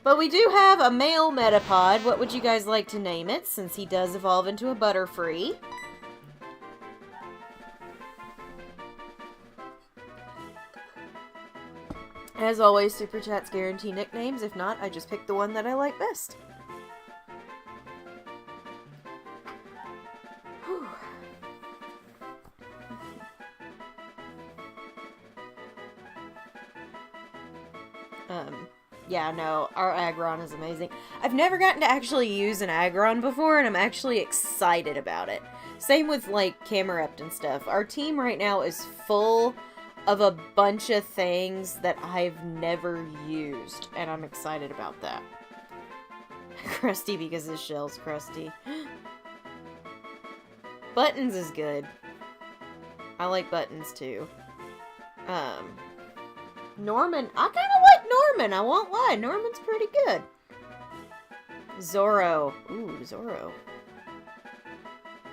But we do have a male Metapod. What would you guys like to name it, since he does evolve into a Butterfree? As always, Super Chats guarantee nicknames. If not, I just pick the one that I like best. Whew. Yeah, no, our Aggron is amazing. I've never gotten to actually use an Aggron before, and I'm actually excited about it. Same with, like, Camerupt and stuff. Our team right now is full of a bunch of things that I've never used, and I'm excited about that. Crusty because his shell's crusty. Buttons is good. I like Buttons too. Norman, I kind of like Norman, I won't lie. Norman's pretty good. Zoro. Ooh, Zoro.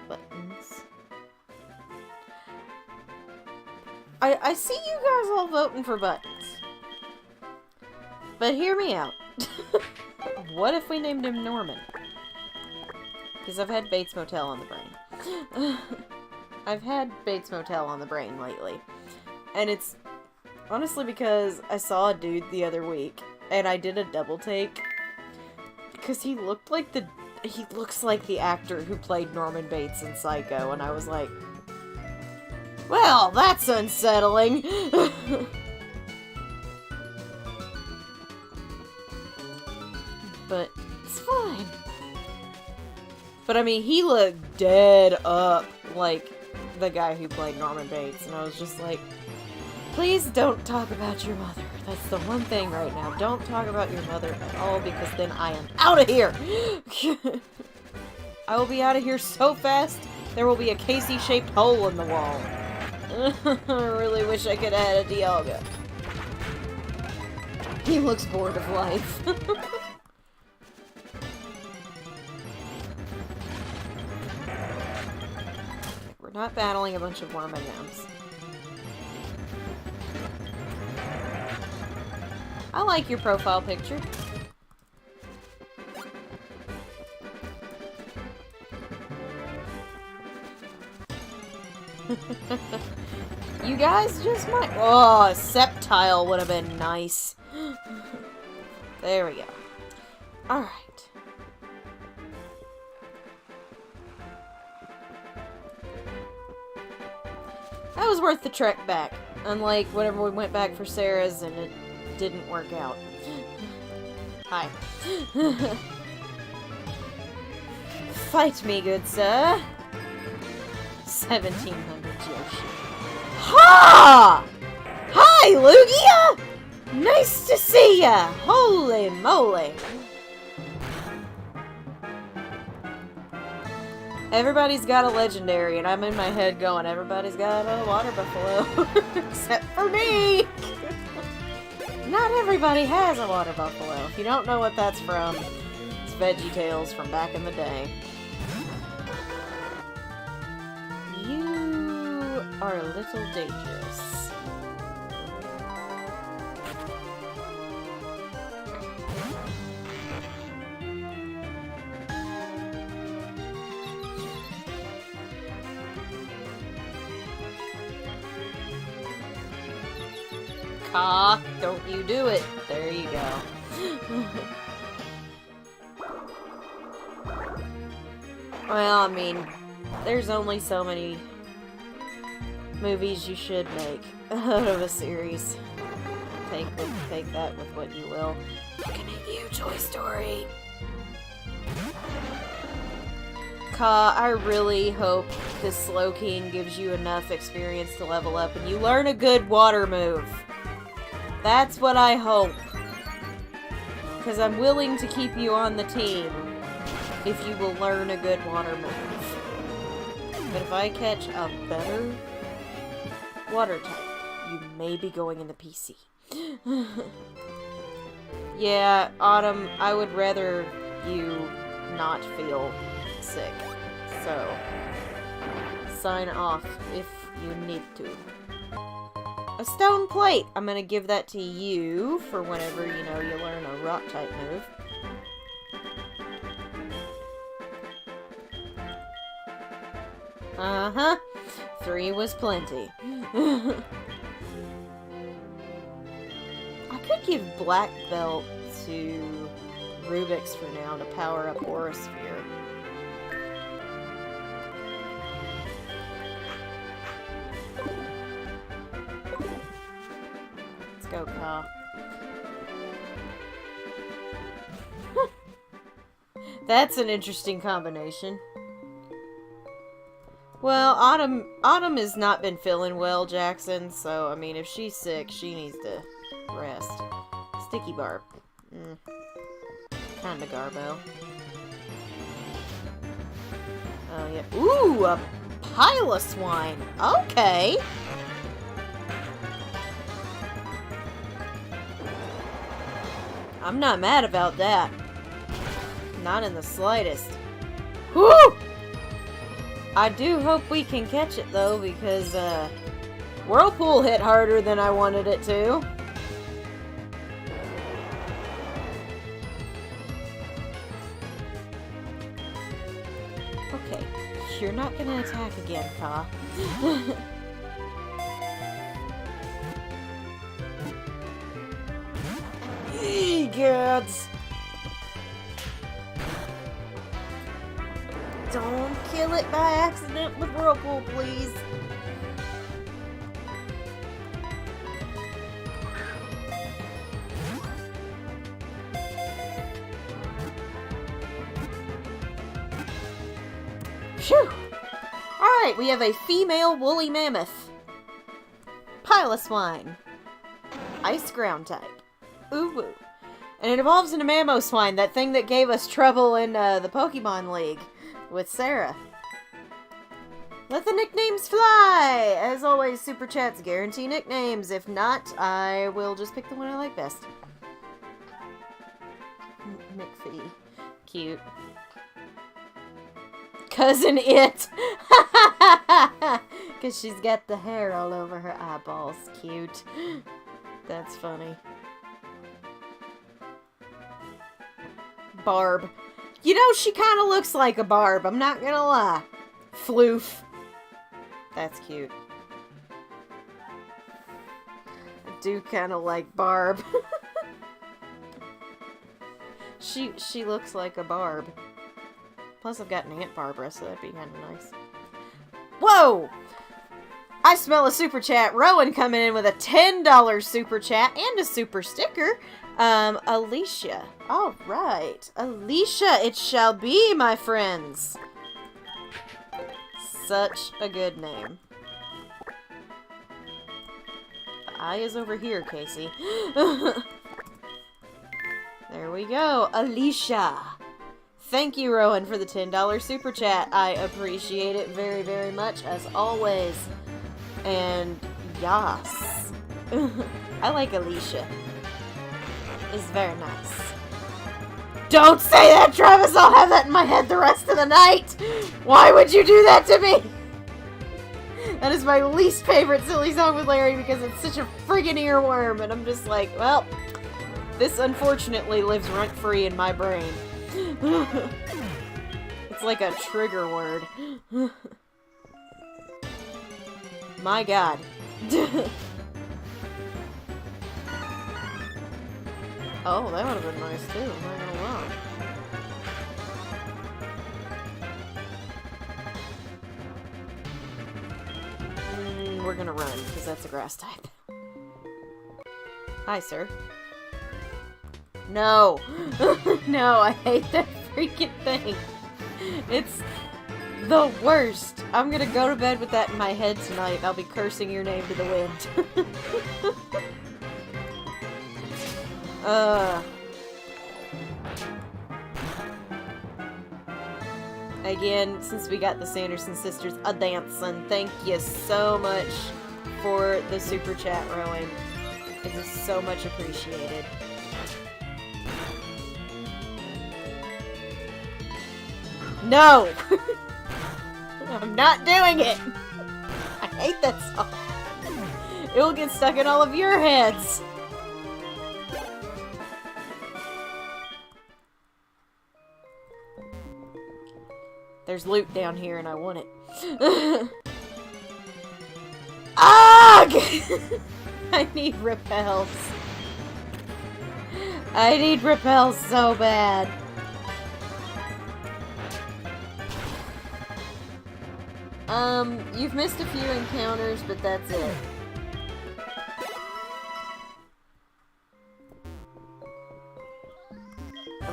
Buttons. I see you guys all voting for Buttons. But hear me out. What if we named him Norman? Because I've had Bates Motel on the brain. I've had Bates Motel on the brain lately. And it's honestly because I saw a dude the other week, and I did a double take. Because he looked like he looks like the actor who played Norman Bates in Psycho, and I was like, well, that's unsettling. But it's fine. But I mean, he looked dead up like the guy who played Norman Bates, and I was just like, please don't talk about your mother. That's the one thing right now. Don't talk about your mother at all, because then I am out of here. I will be out of here so fast, there will be a Casey-shaped hole in the wall. I really wish I could add a Dialga. He looks bored of life. We're not battling a bunch of Wormigams. I like your profile picture. You guys just might... Oh, a Sceptile would have been nice. There we go. Alright. That was worth the trek back. Unlike whenever we went back for Sarah's and it didn't work out. Hi. Fight me, good sir. 1700 Yoshi. Ha! Hi, Lugia! Nice to see ya! Holy moly! Everybody's got a legendary, and I'm in my head going, everybody's got a water buffalo. Except for me! Not everybody has a water buffalo. If you don't know what that's from, it's VeggieTales from back in the day. You are a little dangerous. Ah, don't you do it. There you go. Well, I mean, there's only so many movies you should make out of a series. Take that with what you will. Looking at you, Toy Story. Ka, I really hope this Slow King gives you enough experience to level up and you learn a good water move. That's what I hope. Because I'm willing to keep you on the team if you will learn a good water move. But if I catch a better water type, you may be going in the PC. Yeah, Autumn, I would rather you not feel sick. So, sign off if you need to. A stone plate! I'm gonna give that to you for whenever, you know, you learn a rock type move. Uh-huh. 3 was plenty. I could give Black Belt to Rubik's for now to power up Aura Sphere. Let's go, Ka. That's an interesting combination. Well, Autumn has not been feeling well, Jackson, so, I mean, if she's sick, she needs to rest. Sticky Barb. Kinda garbo. Oh, yeah. Ooh, a pile of swine. Okay. I'm not mad about that. Not in the slightest. Whew! I do hope we can catch it, though, because, Whirlpool hit harder than I wanted it to. Okay, you're not gonna attack again, Ka. Egods! Don't kill it by accident with Whirlpool, please. Phew! Alright, we have a female woolly mammoth. Pile of swine. Ice ground type. Ooh woo. And it evolves into Mamoswine, that thing that gave us trouble in the Pokemon League with Sarah. Let the nicknames fly! As always, Super Chats guarantee nicknames. If not, I will just pick the one I like best. McPhee. Cute. Cousin It! Because she's got the hair all over her eyeballs. Cute. That's funny. Barb. You know, she kind of looks like a Barb, I'm not gonna lie. Floof. That's cute. I do kind of like Barb. She looks like a Barb. Plus I've got an Aunt Barbara, so that'd be kind of nice. Whoa! I smell a super chat. Rowan coming in with a $10 super chat and a super sticker. Alicia. All right. Alicia, it shall be, my friends. Such a good name. The eye is over here, Casey. There we go. Alicia. Thank you, Rowan, for the $10 super chat. I appreciate it very, very much, as always. And yas. I like Alicia. It's very nice. Don't say that, Travis! I'll have that in my head the rest of the night! Why would you do that to me? That is my least favorite Silly Song with Larry because it's such a friggin' earworm, and I'm just like, well, this unfortunately lives rent-free in my brain. It's like a trigger word. My god. Oh, that would have been nice too, I'm not gonna lie. We're gonna run, because that's a grass type. Hi, sir. No! No, I hate that freaking thing. It's the worst. I'm gonna go to bed with that in my head tonight. I'll be cursing your name to the wind. Again, since we got the Sanderson sisters a-dancing, thank you so much for the super chat, Rowan. It is so much appreciated. No! I'm not doing it! I hate that song. It will get stuck in all of your heads. There's loot down here and I want it. Ugh! I need repels. I need repels so bad. You've missed a few encounters, but that's it.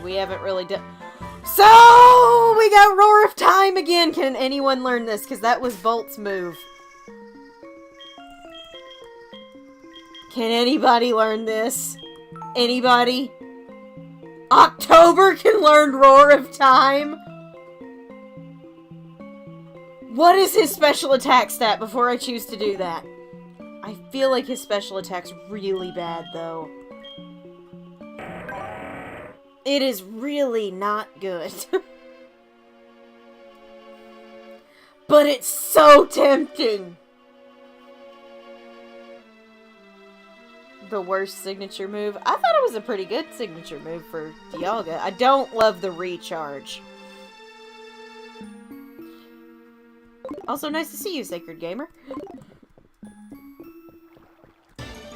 We haven't really done... So, we got Roar of Time again! Can anyone learn this? Because that was Bolt's move. Can anybody learn this? Anybody? October can learn Roar of Time? What is his special attack stat before I choose to do that? I feel like his special attack's really bad, though. It is really not good. But it's so tempting! The worst signature move? I thought it was a pretty good signature move for Dialga. I don't love the recharge. Also, nice to see you, Sacred Gamer.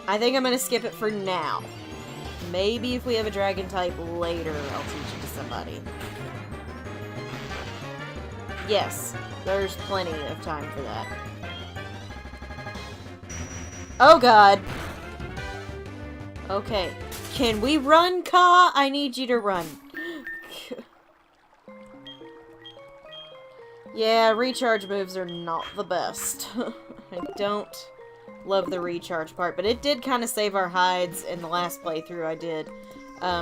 I think I'm gonna skip it for now. Maybe if we have a dragon type later, I'll teach it to somebody. Yes, there's plenty of time for that. Oh god! Okay, can we run, Ka? I need you to run. Yeah, recharge moves are not the best. I don't love the recharge part, but it did kind of save our hides in the last playthrough I did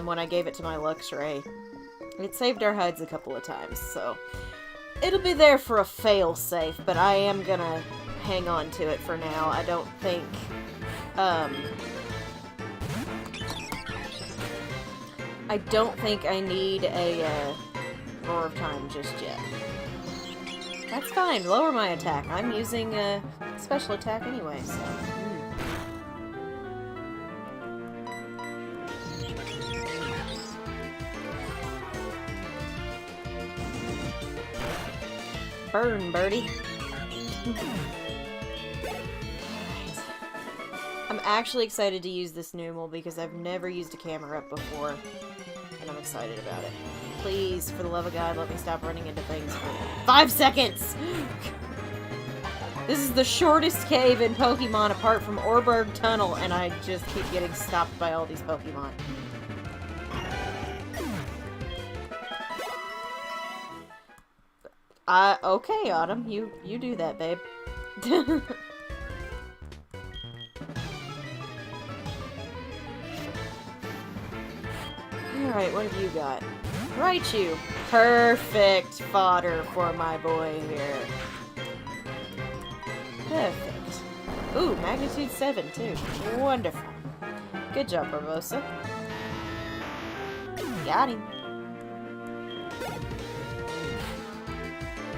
when I gave it to my Luxray. It saved our hides a couple of times, so it'll be there for a fail-safe, but I am gonna hang on to it for now. I don't think I need a Roar of Time just yet. That's fine. Lower my attack. I'm using a special attack anyway, so... Burn, birdie. Alright. I'm actually excited to use this Numel because I've never used a camera up before, and I'm excited about it. Please, for the love of God, let me stop running into things for 5 seconds! This is the shortest cave in Pokemon apart from Orberg Tunnel, and I just keep getting stopped by all these Pokemon. Okay, Autumn, you do that, babe. Alright, what have you got? Raichu! Perfect fodder for my boy here. Perfect. Ooh, magnitude 7, too. Wonderful. Good job, Barbosa. Got him.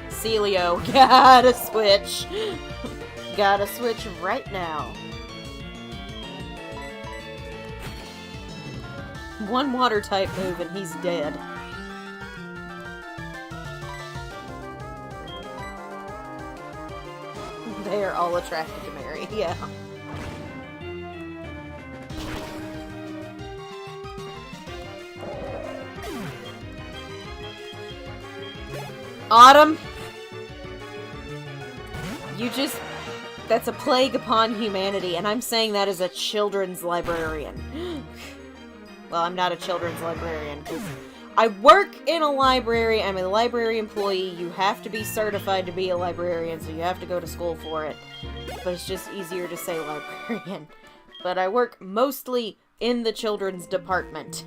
Celio, gotta switch. Gotta switch right now. One water type move and he's dead. They are all attracted to Mary, yeah. Autumn! You just... That's a plague upon humanity, and I'm saying that as a children's librarian. Well, I'm not a children's librarian, because I work in a library. I'm a library employee. You have to be certified to be a librarian, so you have to go to school for it. But it's just easier to say librarian. But I work mostly in the children's department.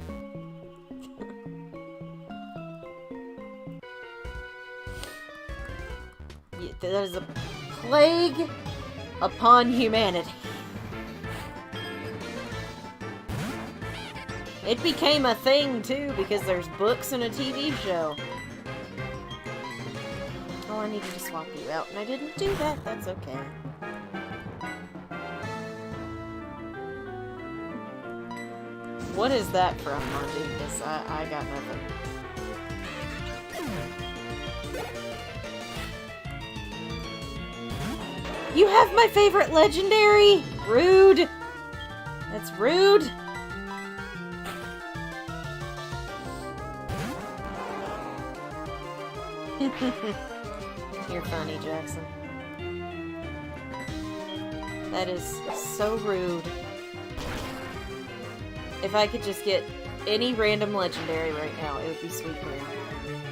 That is a plague upon humanity. It became a thing, too, because there's books and a TV show. Oh, I needed to swap you out, and I didn't do that. That's okay. What is that from, Monty? Because I got nothing. You have my favorite legendary! Rude! That's rude! You're funny, Jackson. That is so rude. If I could just get any random legendary right now, it would be Suicune.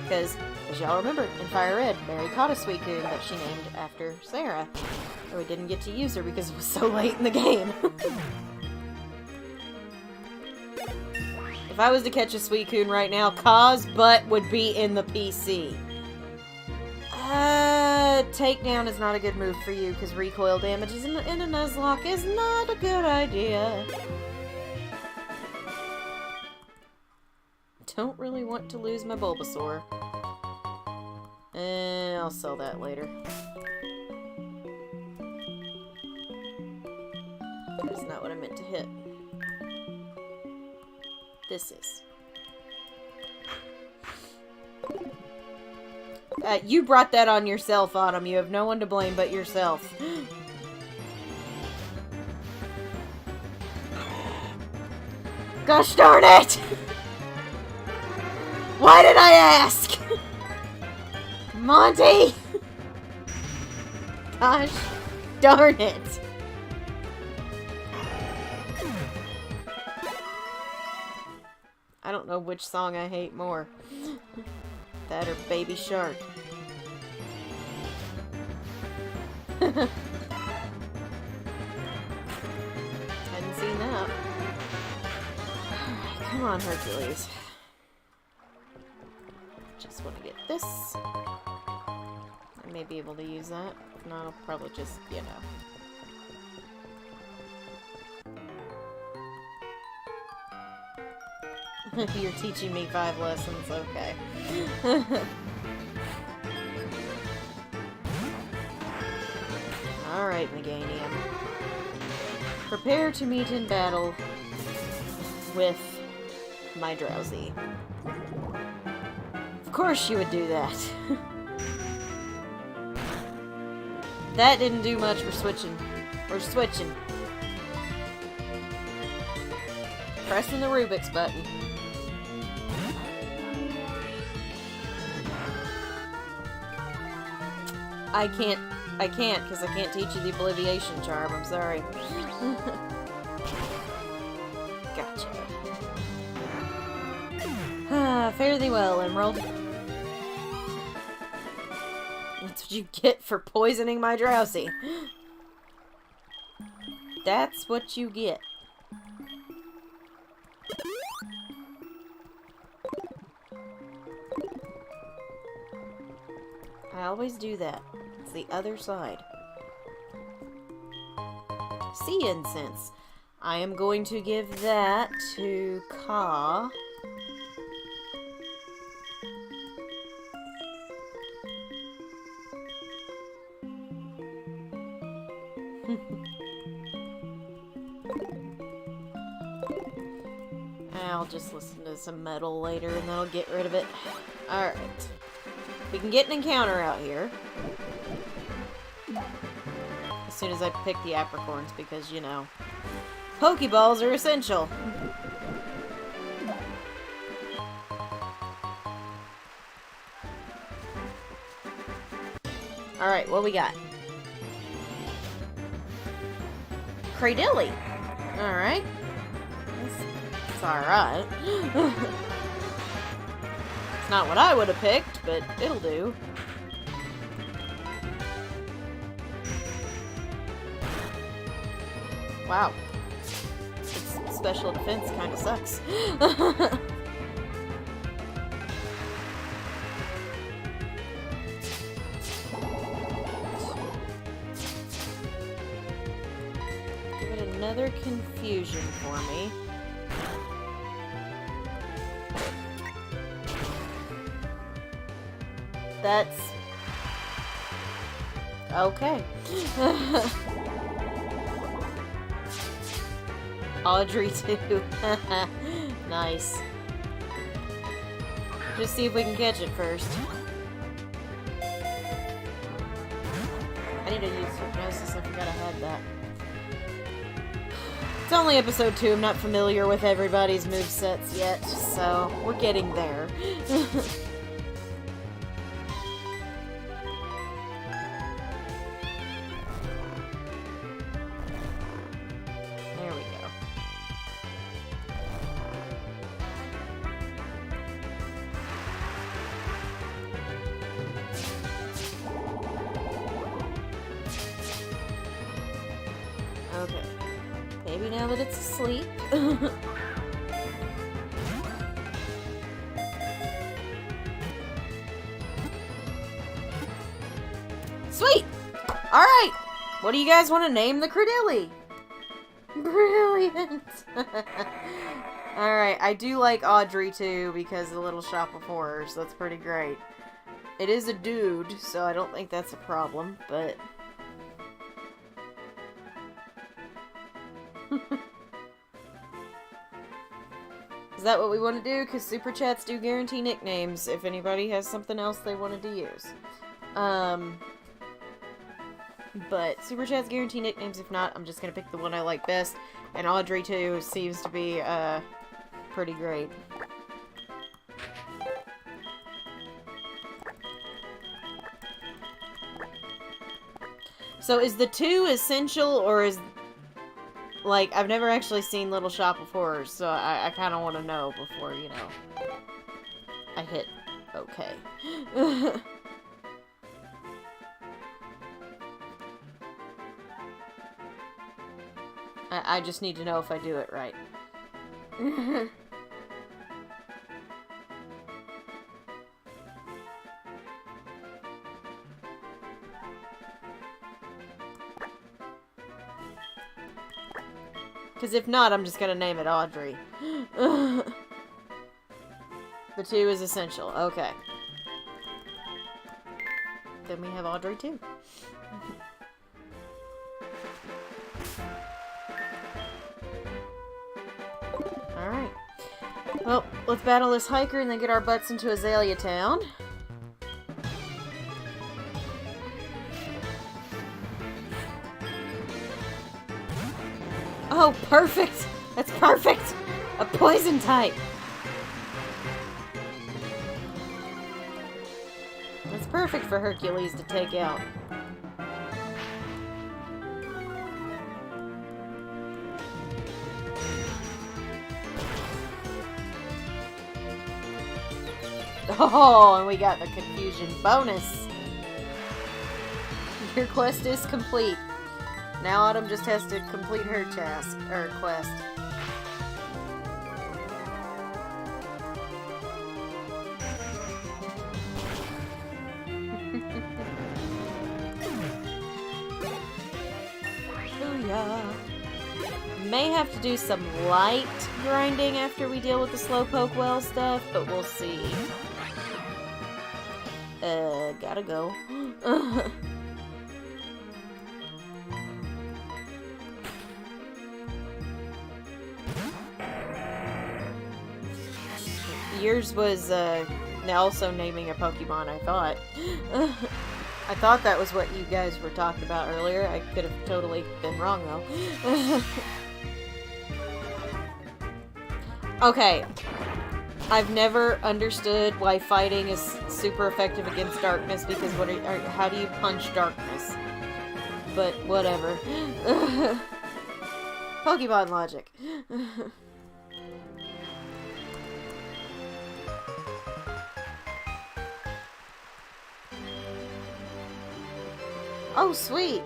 Because, as y'all remember, in Fire Red, Mary caught a Suicune that she named after Sarah. And we didn't get to use her because it was so late in the game. If I was to catch a Suicune right now, Ka's butt would be in the PC. Takedown is not a good move for you, because recoil damage in a Nuzlocke is not a good idea. Don't really want to lose my Bulbasaur. I'll sell that later. That's not what I meant to hit. This is. You brought that on yourself, Autumn. You have no one to blame but yourself. Gosh darn it! Why did I ask? Monty! Gosh darn it. I don't know which song I hate more. That or Baby Shark. Hadn't seen that. Come on, Hercules. Just want to get this. I may be able to use that. If not, I'll probably just, you know. You're teaching me 5 lessons, okay. Alright, Meganium. Prepare to meet in battle with my Drowsy. Of course you would do that. That didn't do much for switching. We're switching. Pressing the Rubik's button. I can't I can't, because I can't teach you the Obliviation charm. I'm sorry. Gotcha. Fare thee well, Emerald. That's what you get for poisoning my Drowsy. That's what you get. I always do that. It's the other side. Sea incense. I am going to give that to Ka. I'll just listen to some metal later and that'll get rid of it. Alright. We can get an encounter out here. As soon as I pick the apricorns because, you know, Pokeballs are essential. Alright, what we got? Cradilly. Alright. It's alright. It's not what I would have picked, but it'll do. Wow. Its special defense kind of sucks. Give it another confusion for me. That's... okay. Audrey too. Nice. Just see if we can catch it first. I need to use hypnosis. I forgot I had that. It's only episode 2. I'm not familiar with everybody's movesets yet, so we're getting there. Okay. Maybe now that it's asleep. Sweet! Alright! What do you guys want to name the Cradilly? Brilliant! Alright, I do like Audrey too because of the Little Shop of Horrors. That's pretty great. It is a dude, so I don't think that's a problem, but... Is that what we want to do? Because Super Chats do guarantee nicknames if anybody has something else they wanted to use. But Super Chats guarantee nicknames. If not, I'm just going to pick the one I like best. And Audrey, too, seems to be pretty great. So is the 2 essential, or is... Like, I've never actually seen Little Shop of Horrors, so I kind of want to know before, you know, I hit okay. I just need to know if I do it right. Because if not, I'm just going to name it Audrey. The 2 is essential. Okay. Then we have Audrey too. Alright. Well, let's battle this hiker and then get our butts into Azalea Town. Oh, perfect! That's perfect! A poison type! That's perfect for Hercules to take out. Oh, and we got the confusion bonus. Your quest is complete. Now Autumn just has to complete her task, or quest. May have to do some light grinding after we deal with the Slowpoke well stuff, but we'll see. Gotta go. Yours was, also naming a Pokemon, I thought. I thought that was what you guys were talking about earlier. I could have totally been wrong, though. Okay. I've never understood why fighting is super effective against darkness, because how do you punch darkness? But whatever. Pokemon logic. Oh, sweet!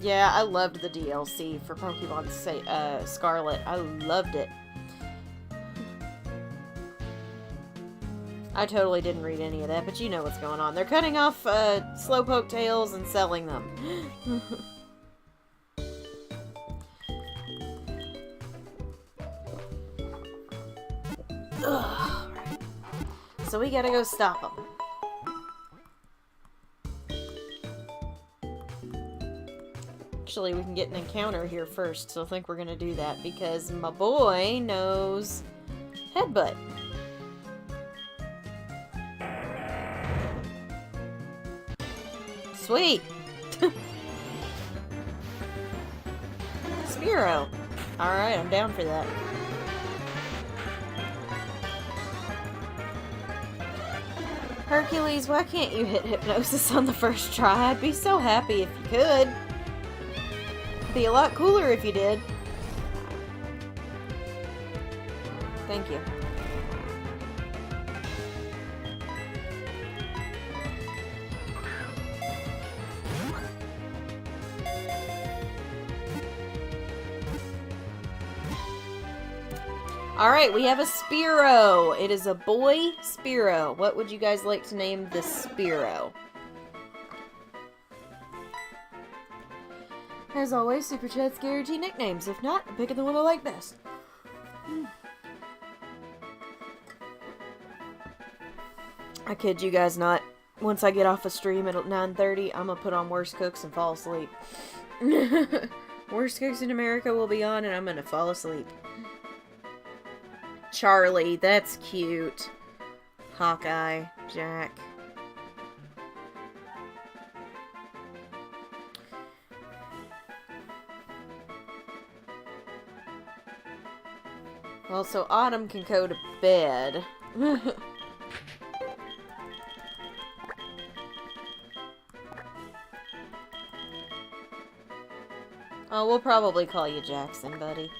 Yeah, I loved the DLC for Pokemon Scarlet. I loved it. I totally didn't read any of that, but you know what's going on. They're cutting off Slowpoke tails and selling them. Ugh. So we gotta go stop them. Actually, we can get an encounter here first, so I think we're gonna do that because my boy knows Headbutt. Sweet! Spearow. Alright, I'm down for that. Hercules, why can't you hit Hypnosis on the first try? I'd be so happy if you could. Be a lot cooler if you did. Thank you. Alright, we have a Spearow. It is a boy Spearow. What would you guys like to name this Spearow? As always, Super Chat's guarantee nicknames. If not, I'm picking the one I like best. I kid you guys not. Once I get off a stream at 9:30, I'm gonna put on Worst Cooks and fall asleep. Worst Cooks in America will be on and I'm gonna fall asleep. Charlie, that's cute. Hawkeye, Jack. Well, so Autumn can go to bed. Oh, we'll probably call you Jackson, buddy.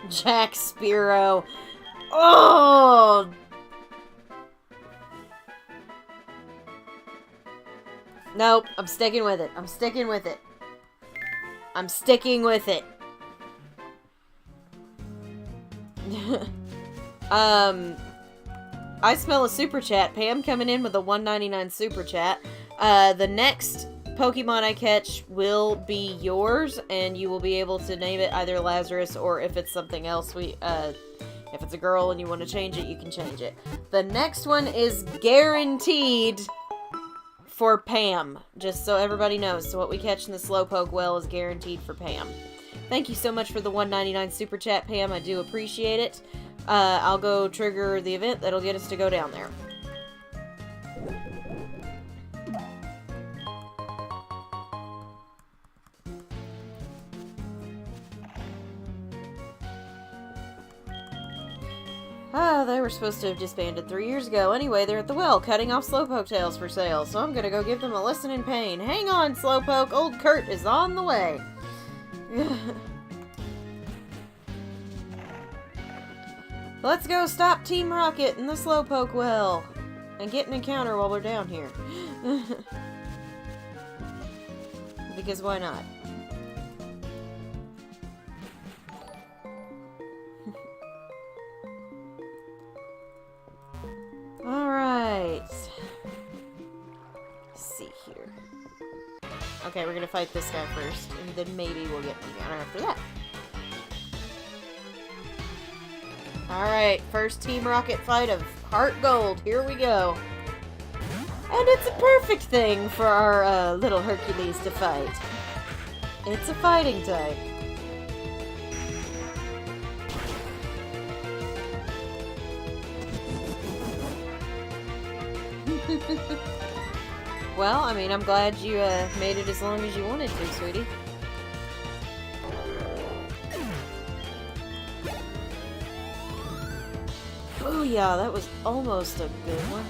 Jack Spearow. Oh! Nope, I'm sticking with it. I'm sticking with it. I'm sticking with it. I smell a super chat. Pam coming in with a $1.99 super chat. The next Pokemon I catch will be yours, and you will be able to name it either Lazarus, or if it's something else, if it's a girl and you want to change it, you can change it. The next one is guaranteed for Pam, just so everybody knows. So what we catch in the Slowpoke well is guaranteed for Pam. Thank you so much for the $1.99 super chat, Pam. I do appreciate it. I'll go trigger the event that'll get us to go down there. They were supposed to have disbanded 3 years ago. Anyway, they're at the well, cutting off Slowpoke tails for sale, so I'm gonna go give them a lesson in pain. Hang on, Slowpoke! Old Kurt is on the way! Let's go stop Team Rocket in the Slowpoke well. And get an encounter while we're down here. Because why not? Alright. See here. Okay, we're gonna fight this guy first, and then maybe we'll get an encounter after that. Alright, first Team Rocket fight of Heart Gold. Here we go. And it's a perfect thing for our little Hercules to fight. It's a fighting type. Well, I mean, I'm glad you made it as long as you wanted to, sweetie. Oh yeah, that was almost a good one.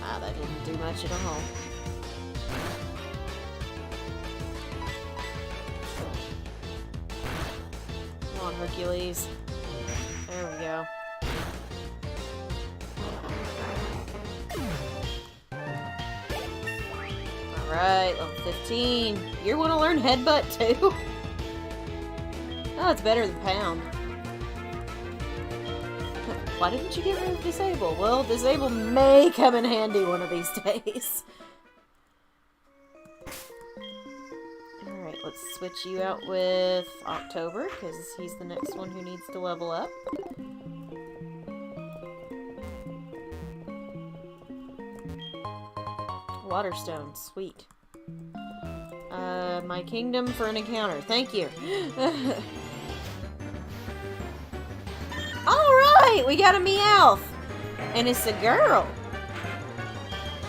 Ah, that didn't do much at all. Come on, Hercules. There we go. Alright, level 15. You want to learn Headbutt too? Oh, it's better than Pound. Why didn't you get rid of Disable? Well, Disable may come in handy one of these days. Alright, let's switch you out with October, because he's the next one who needs to level up. Waterstone, sweet. My kingdom for an encounter. Thank you. Alright, we got a Meowth! And it's a girl!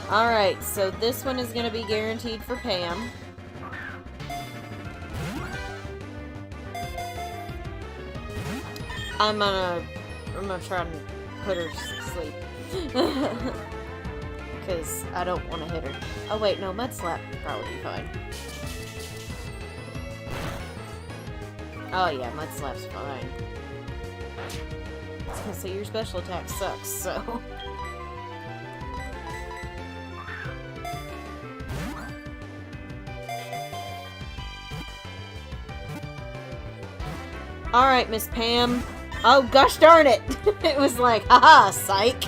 Alright, so this one is gonna be guaranteed for Pam. I'm gonna try and put her to sleep. Because I don't want to hit her. Oh wait, no, Mud Slap would probably be fine. Oh yeah, Mud Slap's fine. I was gonna say your special attack sucks, so... Alright, Miss Pam. Oh, gosh darn it! It was like, haha, psych!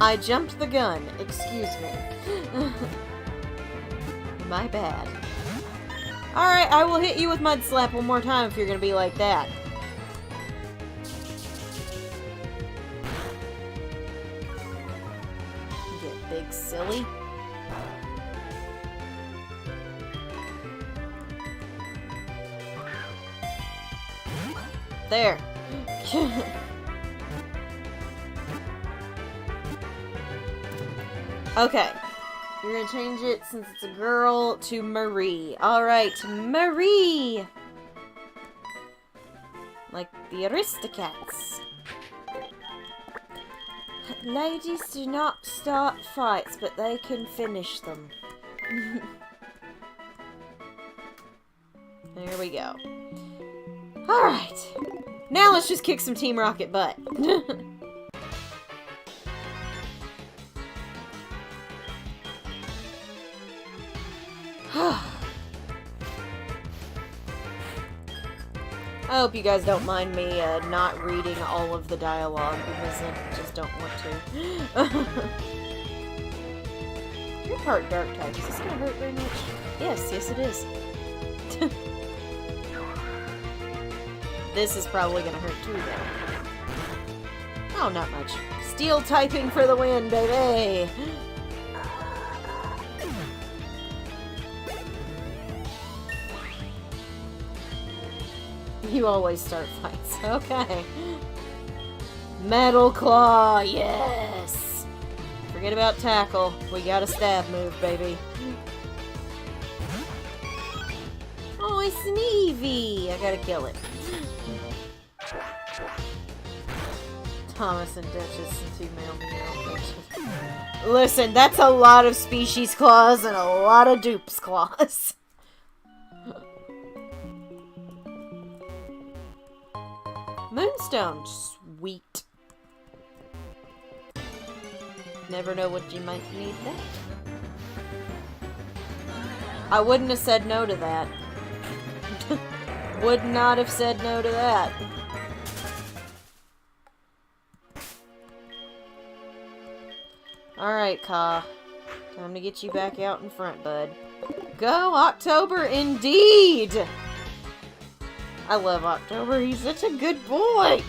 I jumped the gun. Excuse me. My bad. Alright, I will hit you with Mud Slap one more time if you're gonna be like that. You get big silly. There. Okay. We're gonna change it, since it's a girl, to Marie. Alright, Marie! Like the Aristocats. Ladies do not start fights, but they can finish them. There we go. Alright. Now let's just kick some Team Rocket butt. I hope you guys don't mind me not reading all of the dialogue, because I just don't want to. You're part dark type. Is this gonna hurt very much? Yes, yes it is. This is probably gonna hurt too, though. Oh, not much. Steel typing for the win, baby! You always start fights. Okay. Metal Claw, yes! Forget about tackle. We got a stab move, baby. Oh, it's an Eevee! I gotta kill it. Thomas and Duchess and 2 male meow. Listen, that's a lot of species claws and a lot of dupes claws. Moonstone, sweet. Never know what you might need next. I wouldn't have said no to that. Would not have said no to that. Alright, Ka. Time to get you back out in front, bud. Go, October, indeed! I love October. He's such a good boy!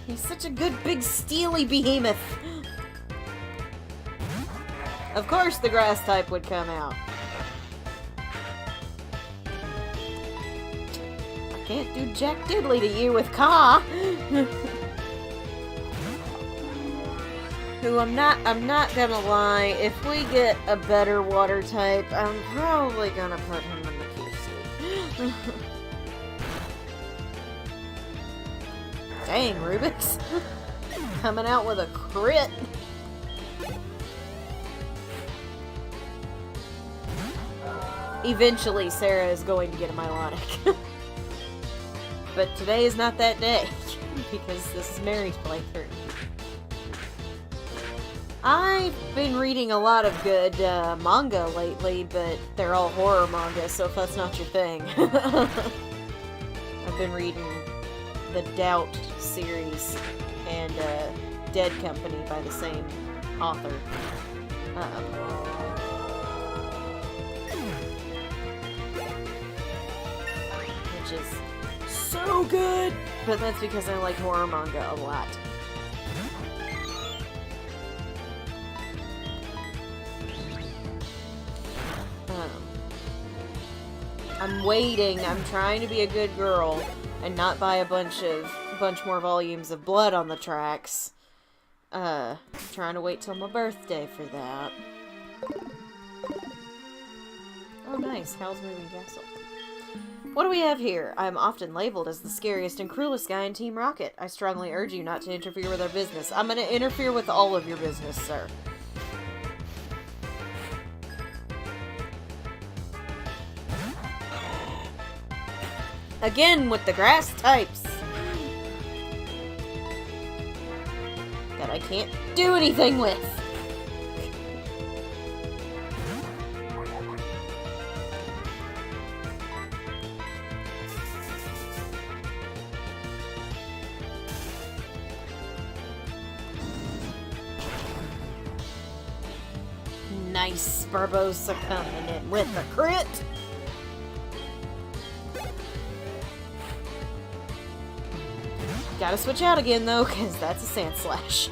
He's such a good big steely behemoth. Of course the grass type would come out. I can't do jack diddly to you with Ka! Who I'm not gonna lie, if we get a better water type, I'm probably gonna put him in the QC. Dang, Rubik's. Coming out with a crit. Eventually, Sarah is going to get a Milotic. But today is not that day, because this is Mary's playthrough. I've been reading a lot of good manga lately, but they're all horror manga, so if that's not your thing. I've been reading the Doubt series and Dead Company by the same author. Which is so good! But that's because I like horror manga a lot. I'm waiting. I'm trying to be a good girl and not buy a bunch more volumes of Blood on the Tracks. I'm trying to wait till my birthday for that. Oh, nice. Howl's Moving Castle. What do we have here? I am often labeled as the scariest and cruelest guy in Team Rocket. I strongly urge you not to interfere with our business. I'm gonna interfere with all of your business, sir. Again with the grass types. That I can't do anything with. Nice, Barbosa coming in with a crit. Gotta switch out again, though, because that's a Sand Slash.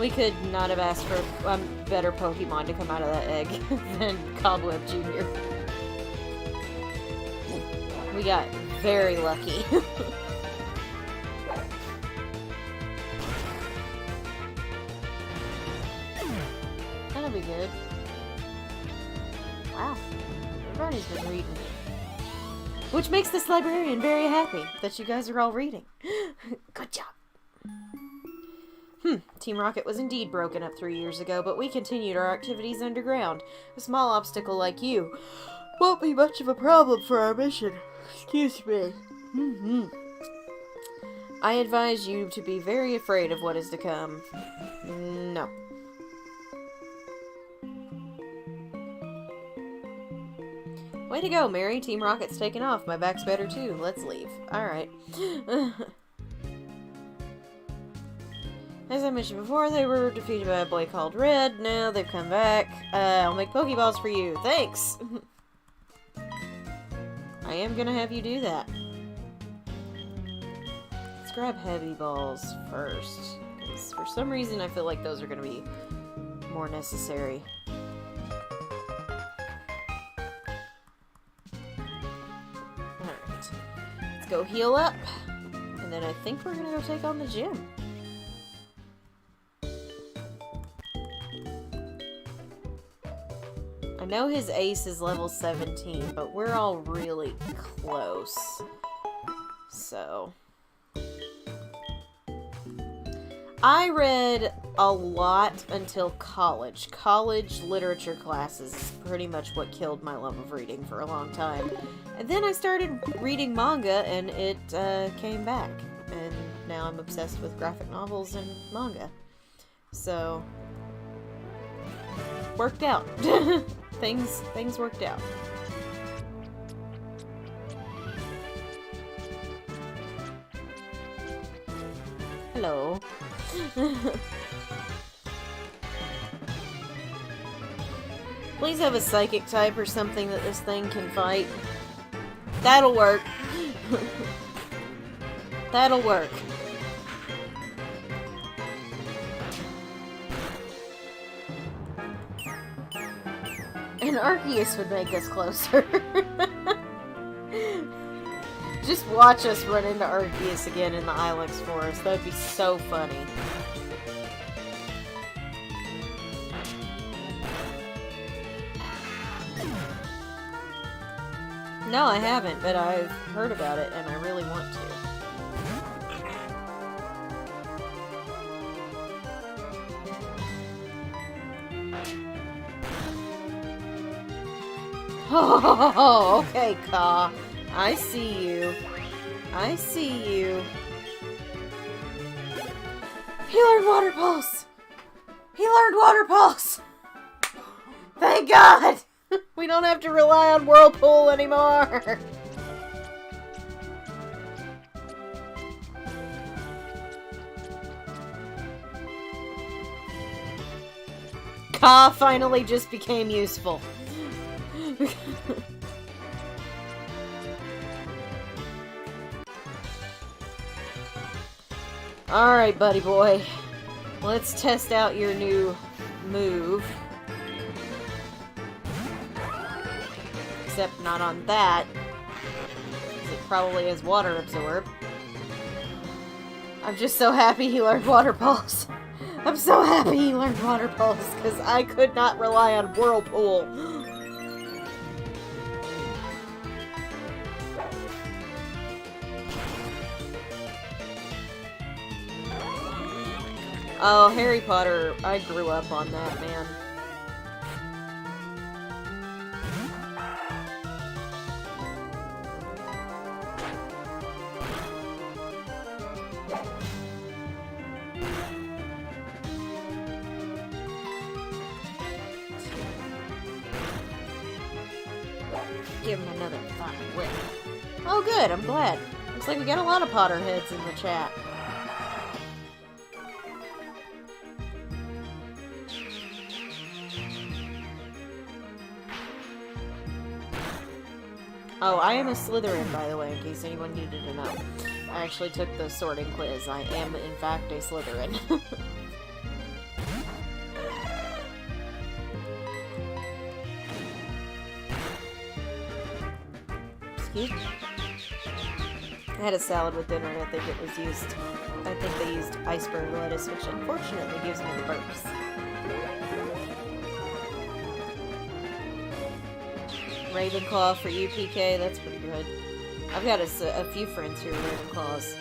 We could not have asked for a better Pokemon to come out of that egg than Cobweb Jr. We got very lucky. That'll be good. Wow. Everybody's been reading. Which makes this librarian very happy that you guys are all reading. Good job. Team Rocket was indeed broken up 3 years ago, but we continued our activities underground. A small obstacle like you won't be much of a problem for our mission. Excuse me. I advise you to be very afraid of what is to come. No. Way to go, Mary. Team Rocket's taken off. My back's better too. Let's leave. Alright. As I mentioned before, they were defeated by a boy called Red. Now they've come back. I'll make Pokeballs for you. Thanks! I am gonna have you do that. Let's grab Heavy Balls first. Because for some reason I feel like those are gonna be more necessary. Alright. Let's go heal up. And And then I think we're gonna go take on the gym. I know his ace is level 17, but we're all really close. So... I read a lot until college. College literature classes is pretty much what killed my love of reading for a long time. And then I started reading manga, and it came back. And now I'm obsessed with graphic novels and manga. So, worked out. Things worked out. Hello. Please have a psychic type or something that this thing can fight. That'll work. That'll work. An Arceus would make us closer. Just watch us run into Arceus again in the Ilex Forest. That would be so funny. No, I haven't, but I've heard about it, and I really want to. Oh, okay, Ka. I see you. I see you. He learned Water Pulse! He learned Water Pulse! Thank God! We don't have to rely on Whirlpool anymore! Ka finally just became useful. Alright, buddy boy. Let's test out your new move. Except not on that. Because it probably has water absorb. I'm just so happy he learned Water Pulse. I'm so happy he learned Water Pulse, because I could not rely on Whirlpool. Oh, Harry Potter, I grew up on that, man. Give him another fire whip. Oh good, I'm glad. Looks like we got a lot of Potterheads in the chat. Oh, I am a Slytherin, by the way, in case anyone needed to know. I actually took the sorting quiz. I am, in fact, a Slytherin. Excuse me? I had a salad with dinner, and I think they used iceberg lettuce, which unfortunately gives me the burps. Ravenclaw for you, PK. That's pretty good. I've got a few friends who are Ravenclaws.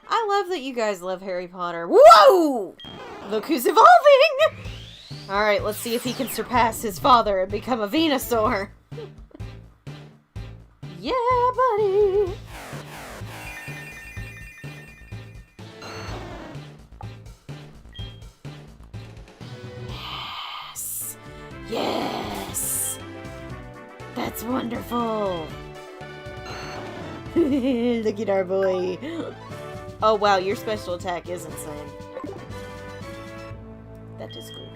I love that you guys love Harry Potter. Whoa! Look who's evolving! Alright, let's see if he can surpass his father and become a Venusaur. Yeah, buddy! Yes! That's wonderful! Look at our boy! Oh wow, your special attack is insane. That is good.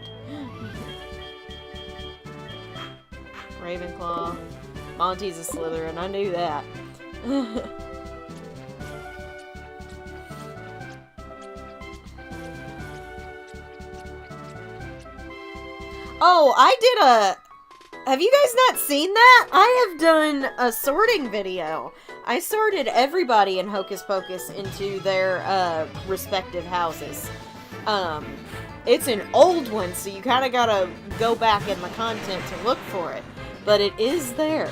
Ravenclaw. Monty's a Slytherin, I knew that. Oh, I Have you guys not seen that? I have done a sorting video. I sorted everybody in Hocus Pocus into their respective houses. It's an old one, so you kind of gotta go back in the content to look for it. But it is there.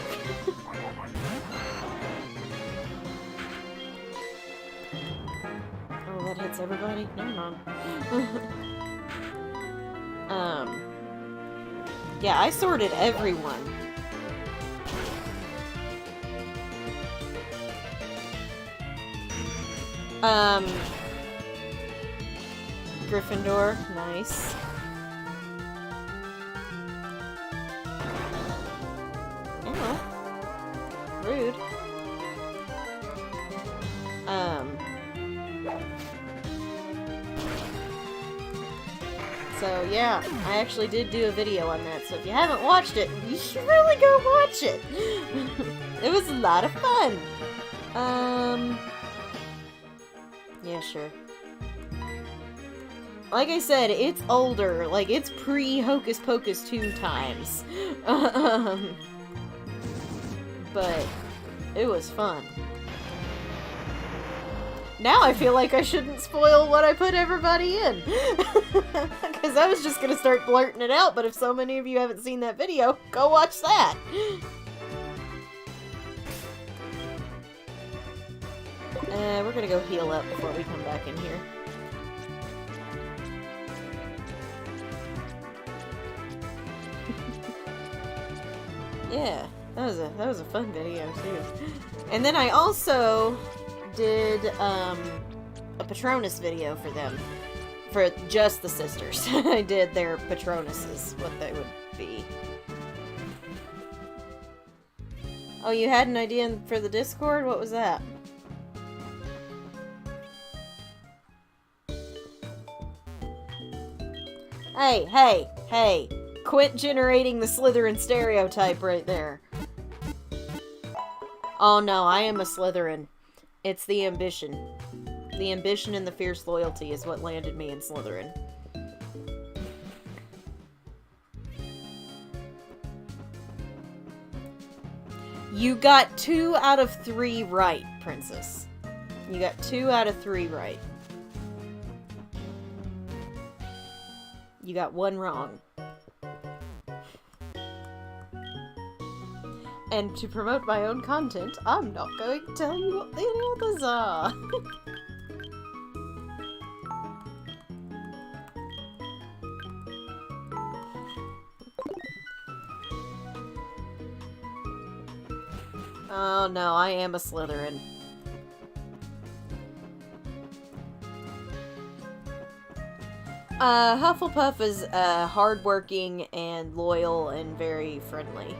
Oh, that hits everybody? Never mind. Yeah, I sorted everyone. Gryffindor, nice. Oh, rude. So yeah, I actually did do a video on that, so if you haven't watched it, you should really go watch it. It was a lot of fun. Yeah, sure. Like I said, it's older. Like, it's pre-Hocus Pocus 2 times. But it was fun. Now I feel like I shouldn't spoil what I put everybody in. Because I was just going to start blurting it out, but if so many of you haven't seen that video, go watch that. We're going to go heal up before we come back in here. Yeah, that was a fun video too. And then I also did a Patronus video for them, for just the sisters. I did their Patronuses, what they would be. Oh, you had an idea for the Discord? What was that? Hey, hey, hey! Quit generating the Slytherin stereotype right there. Oh no, I am a Slytherin. It's the ambition. The ambition and the fierce loyalty is what landed me in Slytherin. You got 2 out of 3 right, Princess. You got 2 out of 3 right. You got 1 wrong. And to promote my own content, I'm not going to tell you what the others are. Oh no, I am a Slytherin. Hufflepuff is hardworking and loyal and very friendly.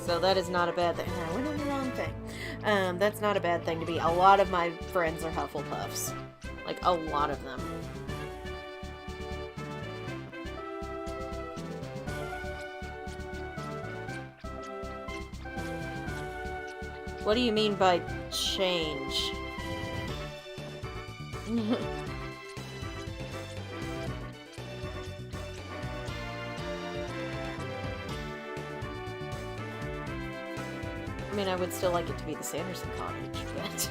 So that is not a bad thing. I went on the wrong thing. That's not a bad thing to be. A lot of my friends are Hufflepuffs. Like, a lot of them. What do you mean by change? I mean, I would still like it to be the Sanderson cottage, but...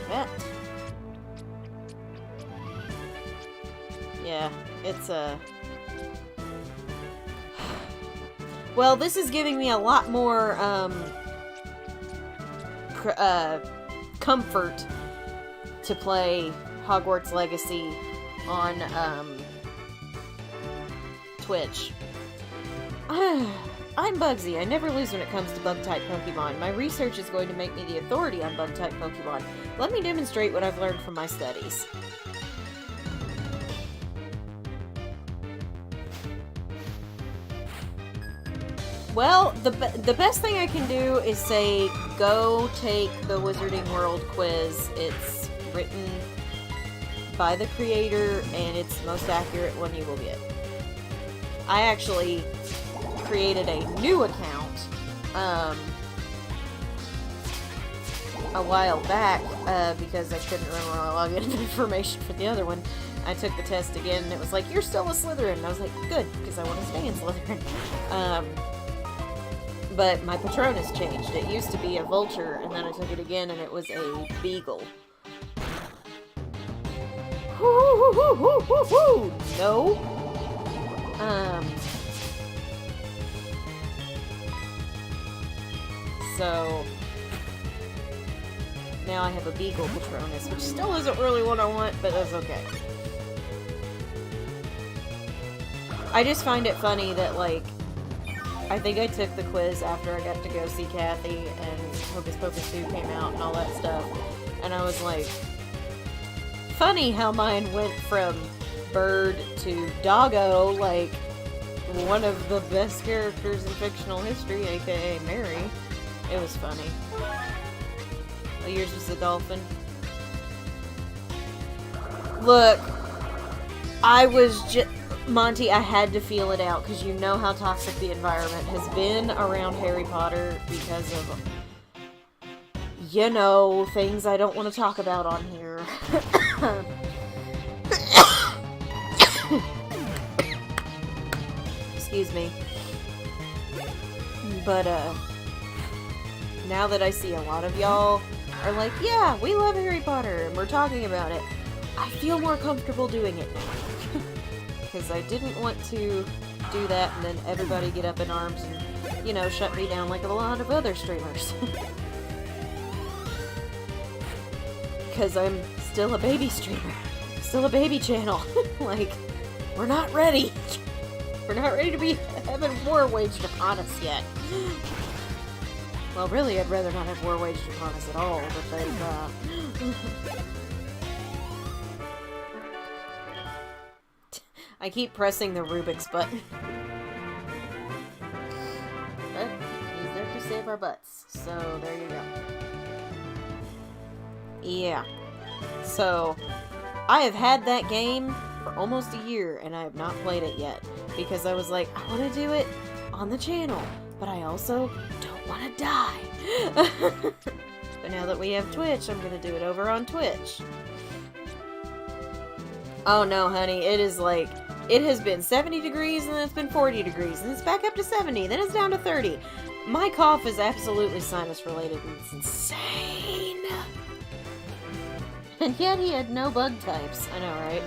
That. Yeah, it's a... Well, this is giving me a lot more, comfort to play Hogwarts Legacy on, Twitch. I'm Bugsy. I never lose when it comes to bug-type Pokemon. My research is going to make me the authority on bug-type Pokemon. Let me demonstrate what I've learned from my studies. Well, the best thing I can do is say, go take the Wizarding World quiz. It's written by the creator, and it's the most accurate one you will get. I actually created a new account, a while back, because I couldn't remember when I logged in information for the other one. I took the test again, and it was like, you're still a Slytherin. And I was like, good, because I want to stay in Slytherin. But my Patronus changed. It used to be a vulture, and then I took it again, and it was a beagle. No. So now I have a beagle Patronus, which still isn't really what I want, but that's okay. I just find it funny that, like, I think I took the quiz after I got to go see Kathy and Hocus Pocus 2 came out and all that stuff, and I was like, funny how mine went from bird to doggo, like one of the best characters in fictional history, aka Mary. It was funny. Oh, yours was a dolphin. Look, I was just... Monty, I had to feel it out, because you know how toxic the environment has been around Harry Potter because of, you know, things I don't want to talk about on here. Excuse me. But, now that I see a lot of y'all are like, yeah, we love Harry Potter, and we're talking about it, I feel more comfortable doing it now. Because I didn't want to do that and then everybody get up in arms and, you know, shut me down like a lot of other streamers. Because I'm still a baby streamer. Still a baby channel. Like, we're not ready. We're not ready to be having war waged upon us yet. Well, really, I'd rather not have war waged upon us at all, but then, I keep pressing the Rubik's button. But he's there to save our butts. So, there you go. Yeah. So, I have had that game for almost a year, and I have not played it yet. Because I was like, I want to do it on the channel, but I also don't want to die. But now that we have Twitch, I'm going to do it over on Twitch. Oh no, honey, it is like... It has been 70 degrees, and then it's been 40 degrees, and it's back up to 70, then it's down to 30. My cough is absolutely sinus-related, and it's insane. And yet he had no bug types. I know, right?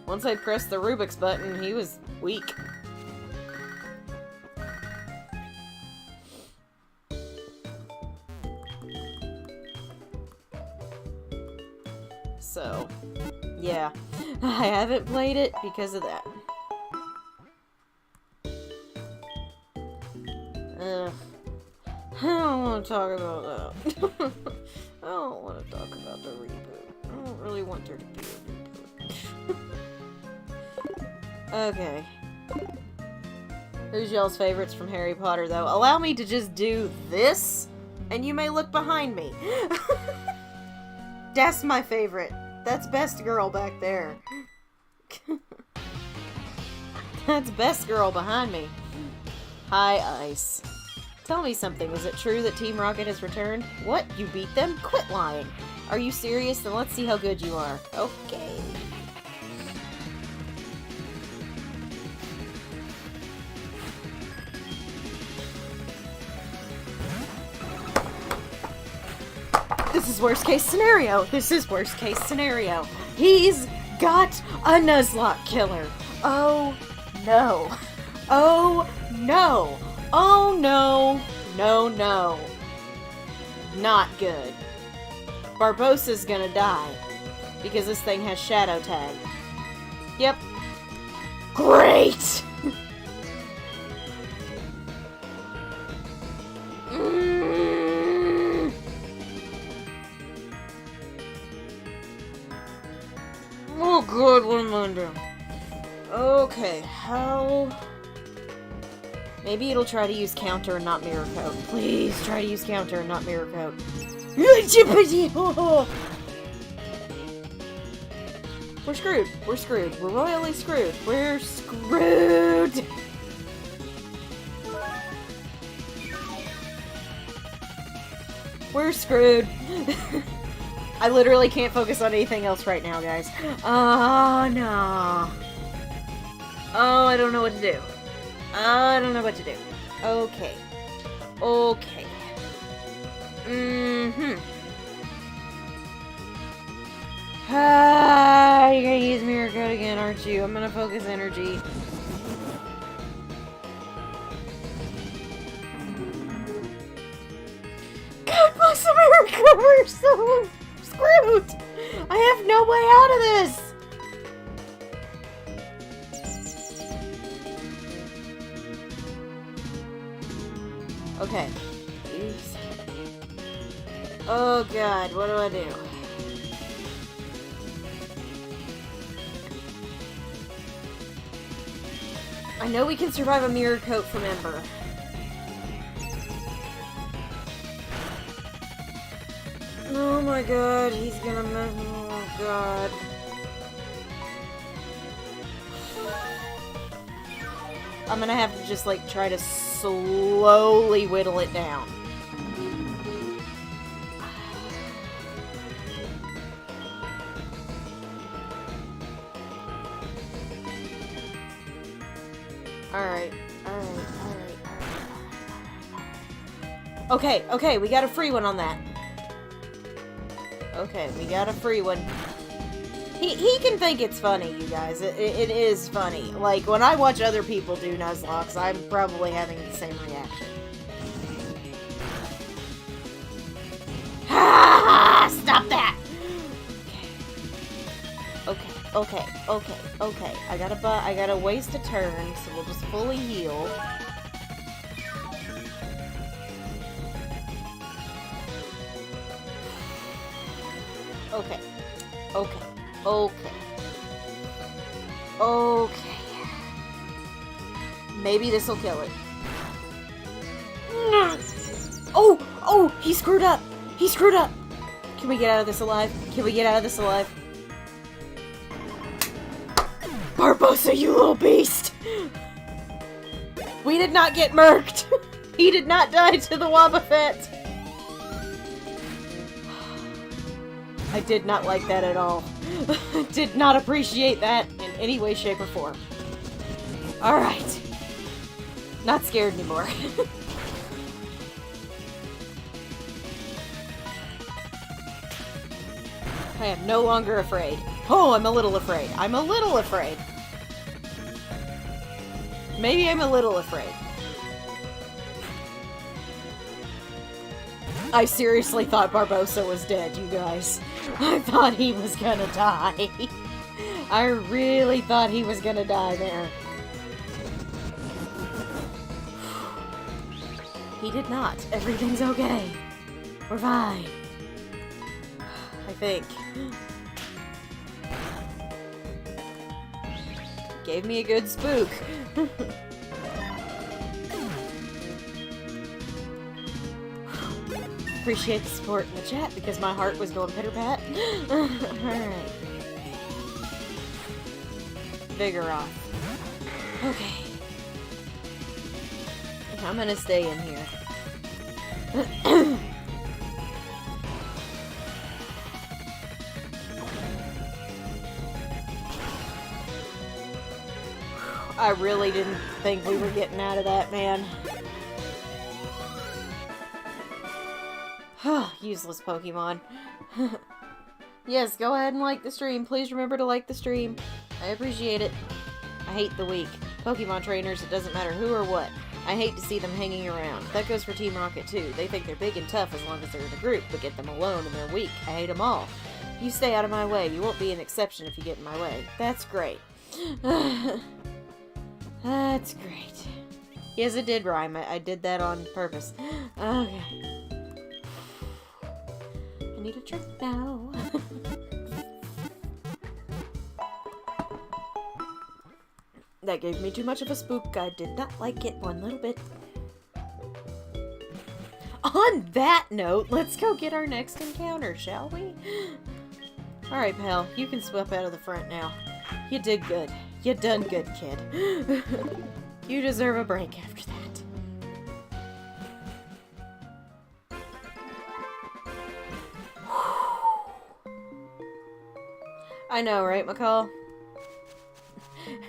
Once I pressed the Rubik's button, he was weak. So, yeah. I haven't played it because of that. I don't want to talk about that. I don't want to talk about the reboot. I don't really want there to be a reboot. Okay. Who's y'all's favorites from Harry Potter, though? Allow me to just do this, and you may look behind me. That's my favorite. That's best girl back there. That's best girl behind me. Hi, Ice. Tell me something. Is it true that Team Rocket has returned? What? You beat them? Quit lying. Are you serious? Then let's see how good you are. Okay. This is worst case scenario. This is worst case scenario. He's got a Nuzlocke killer. Oh no. Oh no. Oh no. No, no. Not good. Barbossa's gonna die. Because this thing has Shadow Tag. Yep. Great! Oh god, what am I doing? Okay, how... Maybe it'll try to use counter and not mirror coat. Please try to use counter and not mirror coat. We're screwed. We're screwed. We're royally screwed. We're screwed! We're screwed. I literally can't focus on anything else right now, guys. Oh, no. Oh, I don't know what to do. I don't know what to do. Okay. Okay. Ah, you're gonna use Mirror Code again, aren't you? I'm gonna focus energy. God bless America, we're so screwed! I have no way out of this! Okay. Oh god, what do I do? I know we can survive a mirror coat from Ember. Oh my god, he's gonna mess. Oh god. I'm gonna have to just like try to slowly whittle it down. Alright. Okay, we got a free one on that. Okay, we got a free one. He can think it's funny, you guys. It is funny. Like, when I watch other people do Nuzlocks, I'm probably having the same reaction. Stop that! Okay. I gotta waste a turn, so we'll just fully heal. Okay. Maybe this'll kill it. Oh! He screwed up! Can we get out of this alive? Barbossa, you little beast! We did not get murked! He did not die to the Wobbuffet! I did not like that at all. Did not appreciate that in any way, shape, or form. Alright. Not scared anymore. I am no longer afraid. Oh, I'm a little afraid. Maybe I'm a little afraid. I seriously thought Barbossa was dead, you guys. I thought he was gonna die. I really thought he was gonna die there. He did not. Everything's okay. We're fine. I think. Gave me a good spook. Appreciate the support in the chat because my heart was going pitter-pat. Alright. Vigor off. Okay. I'm gonna stay in here. I really didn't think we were getting out of that, man. Useless Pokemon. Yes, go ahead and like the stream. Please remember to like the stream. I appreciate it. I hate the weak. Pokemon trainers, it doesn't matter who or what. I hate to see them hanging around. That goes for Team Rocket too. They think they're big and tough as long as they're in a group, but get them alone and they're weak. I hate them all. You stay out of my way. You won't be an exception if you get in my way. That's great. That's great. Yes, it did rhyme. I did that on purpose. Okay. I need a drink now. That gave me too much of a spook. I did not like it one little bit. On that note, let's go get our next encounter, shall we? Alright, pal. You can swap out of the front now. You did good. You done good, kid. You deserve a break after that. I know, right, McCall?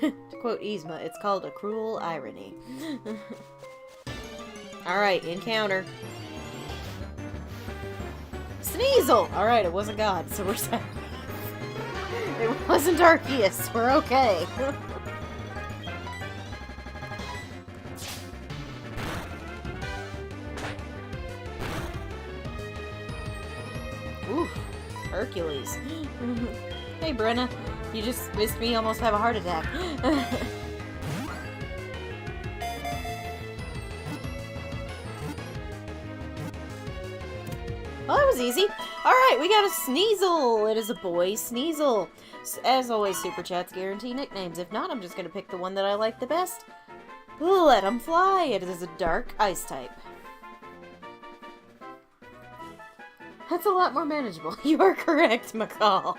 To quote Yzma, it's called a cruel irony. Alright, encounter. Sneasel! Alright, it wasn't God, so we're safe. It wasn't Arceus, we're okay. Ooh, Hercules. Hey, Brenna. You just missed me almost have a heart attack. Well, that was easy. Alright, we got a Sneasel. It is a boy Sneasel. As always, Super Chats guarantee nicknames. If not, I'm just going to pick the one that I like the best. Let him fly. It is a dark ice type. That's a lot more manageable. You are correct, McCall.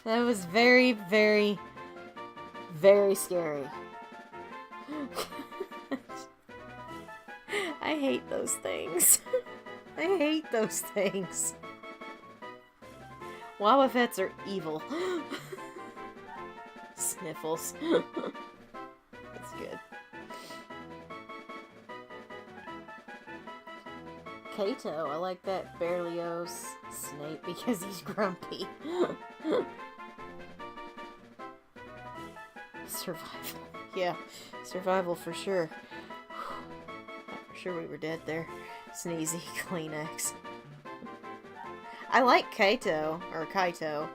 That was very, very, very scary. I hate those things. I hate those things. Wobbuffets are evil. Sniffles. That's good. Kato, I like that Berlioz Snape because he's grumpy. Survival. Yeah, survival for sure. Thought for sure we were dead there. Sneezy Kleenex. I like Kaito, or Kaito.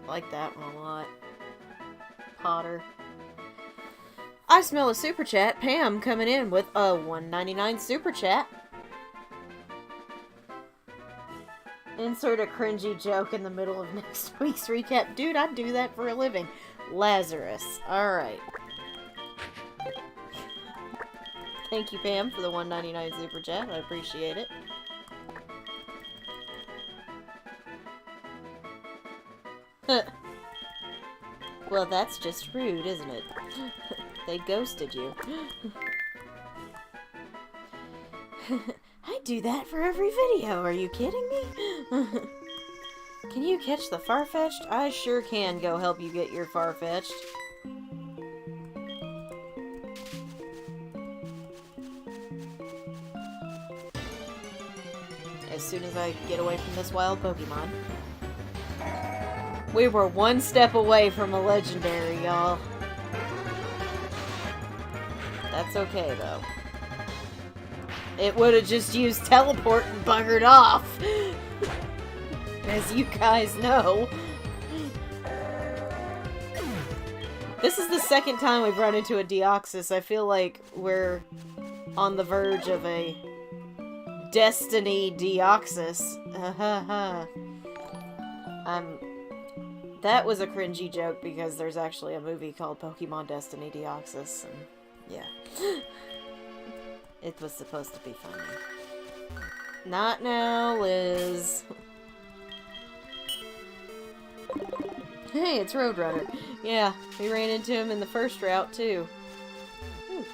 I like that one a lot. Potter. I smell a super chat. Pam coming in with a $1.99 super chat. Insert a cringy joke in the middle of next week's recap. Dude, I do that for a living. Lazarus. Alright. Thank you, Pam, for the $1.99 super chat. I appreciate it. Well, that's just rude, isn't it? They ghosted you. I do that for every video. Are you kidding me? Can you catch the Farfetch'd? I sure can go help you get your Farfetch'd. As soon as I get away from this wild Pokemon. We were one step away from a legendary, y'all. That's okay, though. It would have just used teleport and buggered off. As you guys know. This is the second time we've run into a Deoxys. I feel like we're on the verge of a Destiny Deoxys. That was a cringy joke because there's actually a movie called Pokemon Destiny Deoxys, and yeah. It was supposed to be funny. Not now, Liz. Hey, it's Roadrunner. Yeah, we ran into him in the first route, too. Ooh.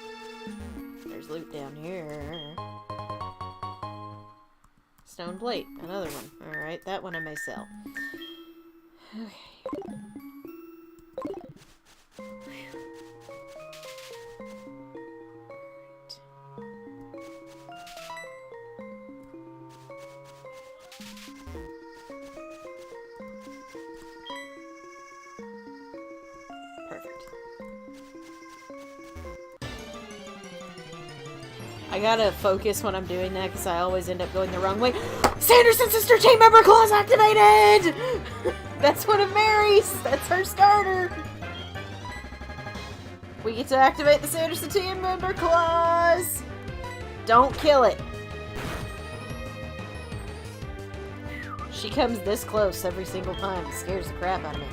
There's loot down here. Stone plate, another one. Alright, that one I may sell. Okay. I gotta focus when I'm doing that because I always end up going the wrong way. Sanderson Sister Team Member Clause activated! That's one of Mary's! That's her starter! We get to activate the Sanderson Team Member Clause! Don't kill it! She comes this close every single time. It scares the crap out of me.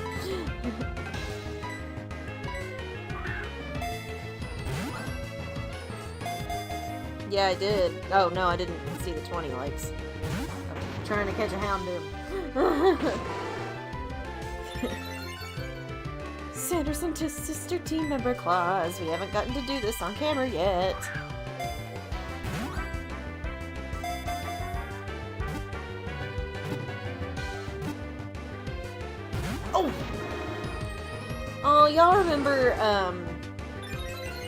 Yeah, I did. Oh, no, I didn't see the 20 likes. I'm trying to catch a Houndoom. Sanderson to Sister Team Member Clause. We haven't gotten to do this on camera yet. Oh! Oh, y'all remember,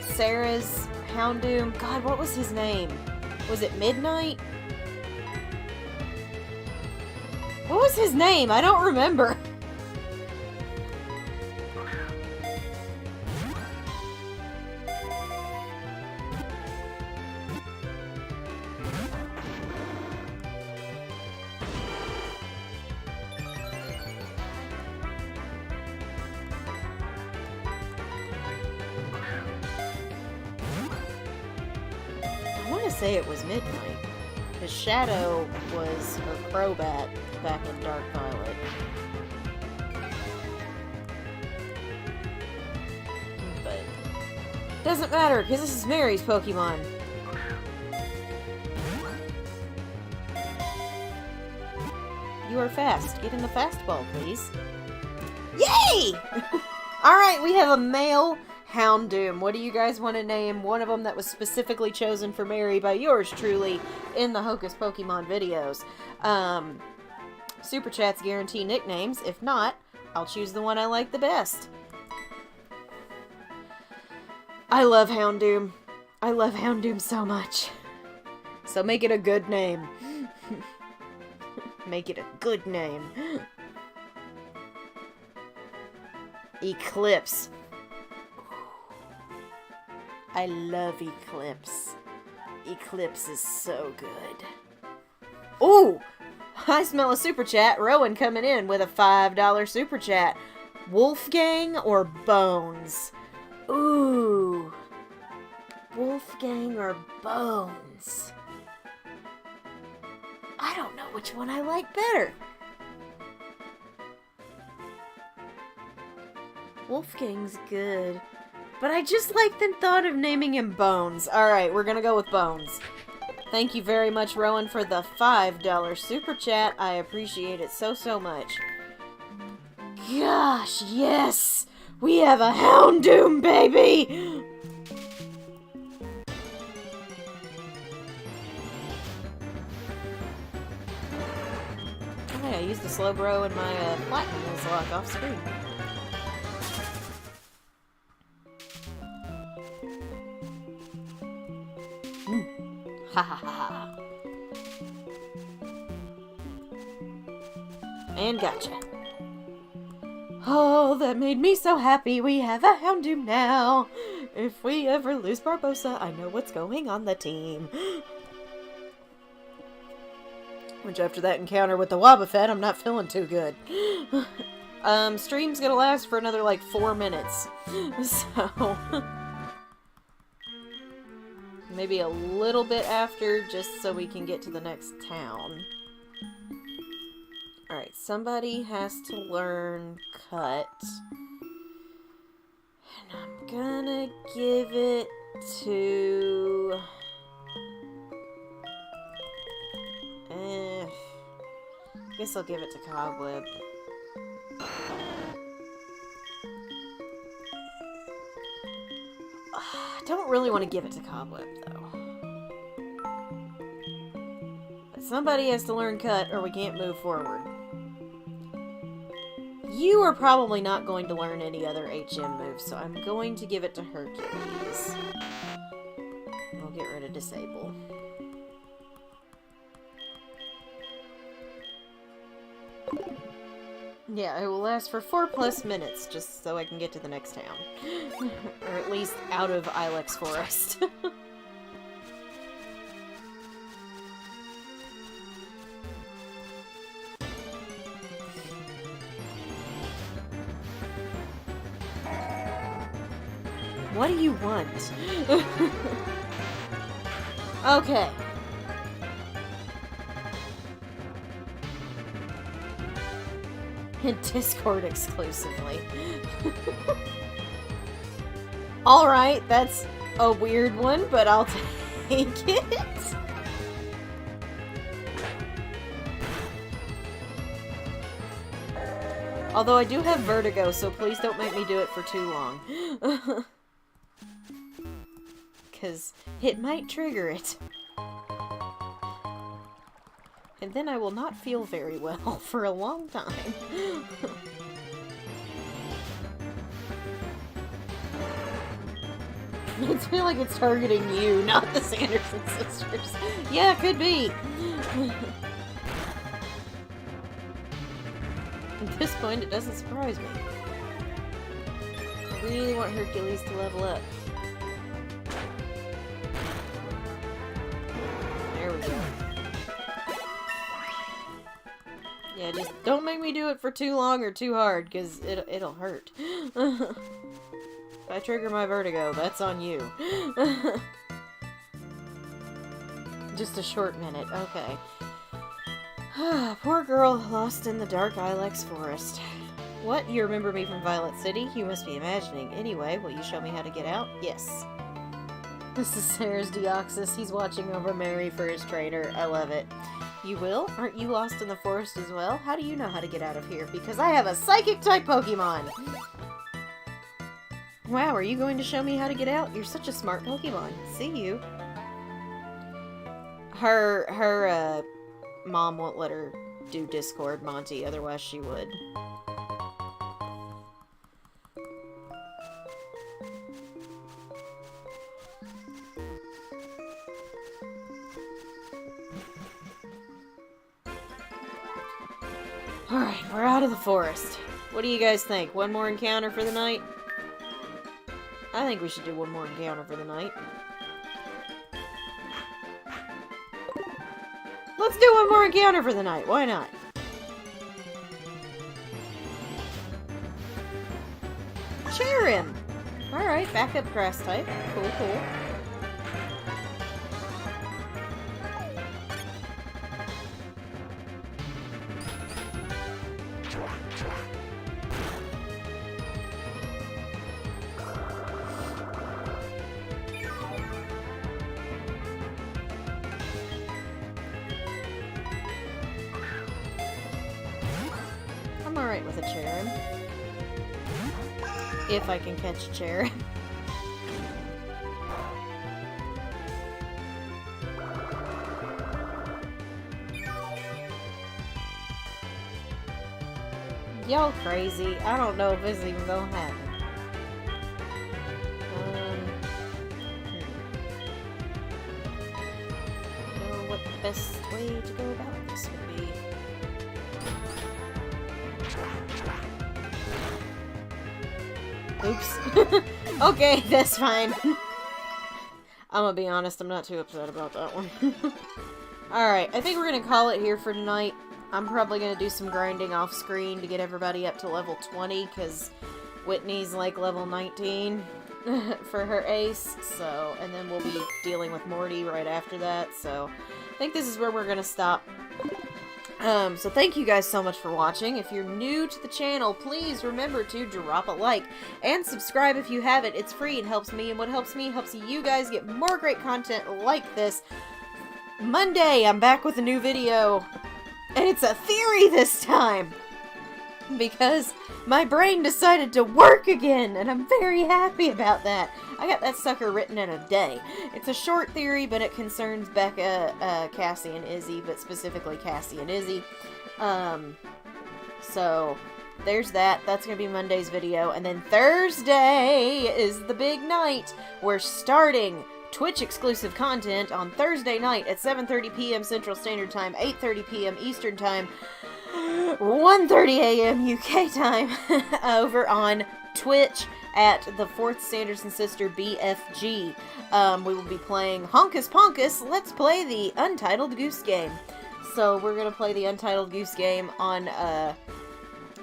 Sarah's Houndoom? God, what was his name? Was it Midnight? What was his name? I don't remember. I want to say it was Midnight. His shadow was her Crobat back in Dark Violet. But doesn't matter, because this is Mary's Pokemon. You are fast. Get in the fastball, please. Yay! Alright, we have a male Houndoom. What do you guys want to name one of them that was specifically chosen for Mary by yours truly in the Hocus Pokemon videos? Super Chats guarantee nicknames. If not, I'll choose the one I like the best. I love Houndoom. I love Houndoom so much. So make it a good name. Make it a good name. Eclipse. I love Eclipse. Eclipse is so good. Ooh! I smell a super chat. Rowan coming in with a $5 super chat. Wolfgang or Bones? Ooh. Wolfgang or Bones? I don't know which one I like better. Wolfgang's good. But I just like the thought of naming him Bones. Alright, we're gonna go with Bones. Thank you very much, Rowan, for the $5 super chat. I appreciate it so, so much. Gosh, yes! We have a Houndoom, baby! Oh, yeah, I used the Slowbro in my Platinum Nuzlocke off screen. Ha ha ha ha. And gotcha. Oh, that made me so happy. We have a Houndoom now. If we ever lose Barbosa, I know what's going on the team. Which after that encounter with the Wobbuffet, I'm not feeling too good. Stream's gonna last for another like 4 minutes. So maybe a little bit after, just so we can get to the next town. Alright, somebody has to learn Cut. And I'm gonna give it to... guess I'll give it to Cobweb. I don't really want to give it to Cobweb, though. But somebody has to learn Cut, or we can't move forward. You are probably not going to learn any other HM moves, so I'm going to give it to Hercules. We'll get rid of Disable. Yeah, it will last for 4+ minutes, just so I can get to the next town. Or at least out of Ilex Forest. What do you want? Okay. Discord exclusively. Alright, that's a weird one, but I'll take it. Although I do have vertigo, so please don't make me do it for too long. Because it might trigger it. And then I will not feel very well for a long time. I feel like it's targeting you, not the Sanderson sisters. Yeah, could be. At this point, it doesn't surprise me. I really want Hercules to level up. There we go. Yeah, just don't make me do it for too long or too hard, because it'll hurt. If I trigger my vertigo, that's on you. Just a short minute, okay. Poor girl lost in the dark Ilex forest. What? You remember me from Violet City? You must be imagining. Anyway, will you show me how to get out? Yes. This is Sarah's Deoxys. He's watching over Mary for his trainer. I love it. You will? Aren't you lost in the forest as well? How do you know how to get out of here? Because I have a psychic-type Pokemon! Wow, are you going to show me how to get out? You're such a smart Pokemon. See you. Her mom won't let her do Discord, Monty, otherwise she would. Alright, we're out of the forest. What do you guys think? One more encounter for the night? I think we should do one more encounter for the night. Let's do one more encounter for the night. Why not? Cheer him! Alright, backup grass type. Cool, cool. I'm alright with a Cherim. If I can catch a Cherim. Y'all crazy. I don't know if this is even gonna happen. I don't know what the best way to go about this would be. Oops. Okay, that's fine. I'm gonna be honest, I'm not too upset about that one. Alright, I think we're gonna call it here for tonight. I'm probably gonna do some grinding off screen to get everybody up to level 20, because Whitney's like level 19 for her ace, so, and then we'll be dealing with Morty right after that, so I think this is where we're gonna stop. So thank you guys so much for watching. If you're new to the channel, please remember to drop a like and subscribe if you haven't. It's free, it helps me, and what helps me helps you guys get more great content like this. Monday, I'm back with a new video, and it's a theory this time, because my brain decided to work again, and I'm very happy about that. I got that sucker written in a day. It's a short theory, but it concerns Becca, Cassie, and Izzy, but specifically Cassie and Izzy. So, there's that. That's going to be Monday's video. And then Thursday is the big night. We're starting Twitch-exclusive content on Thursday night at 7:30 p.m. Central Standard Time, 8:30 p.m. Eastern Time, 1:30 a.m. UK time, over on Twitch at the 4th Sanderson Sister BFG. We will be playing Hocus Pocus. Let's play the Untitled Goose Game. So we're gonna play the Untitled Goose Game on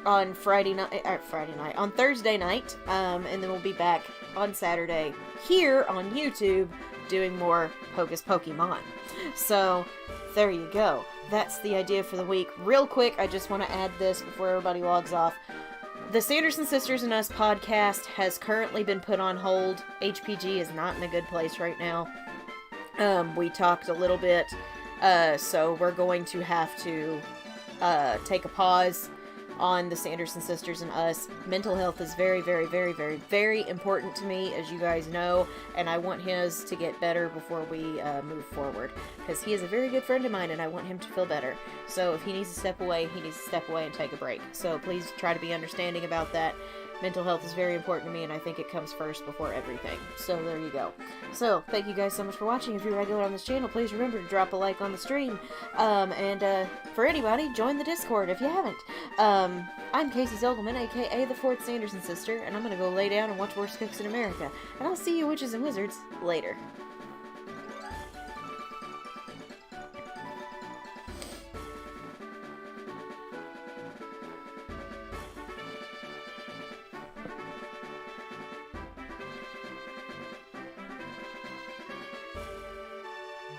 Thursday night, and then we'll be back on Saturday here on YouTube doing more Hocus Pokemon. So there you go. That's the idea for the week. Real quick, I just want to add this before everybody logs off. The Sanderson Sisters and Us podcast has currently been put on hold. HPG is not in a good place right now. We talked a little bit, so we're going to have to take a pause on the Sanderson Sisters and Us. Mental health is very, very, very, very, very important to me, as you guys know, and I want his to get better before we move forward, because he is a very good friend of mine, and I want him to feel better. So if he needs to step away, he needs to step away and take a break. So please try to be understanding about that. mental health is very important to me, and I think it comes first before everything. So there you go. So thank you guys so much for watching. If you're regular on this channel, please remember to drop a like on the stream. And for anybody, join the Discord if you haven't. I'm Casey Zogelman, aka the 4th Sanderson sister, and I'm gonna go lay down and watch Worst Cooks in America. And I'll see you witches and wizards later.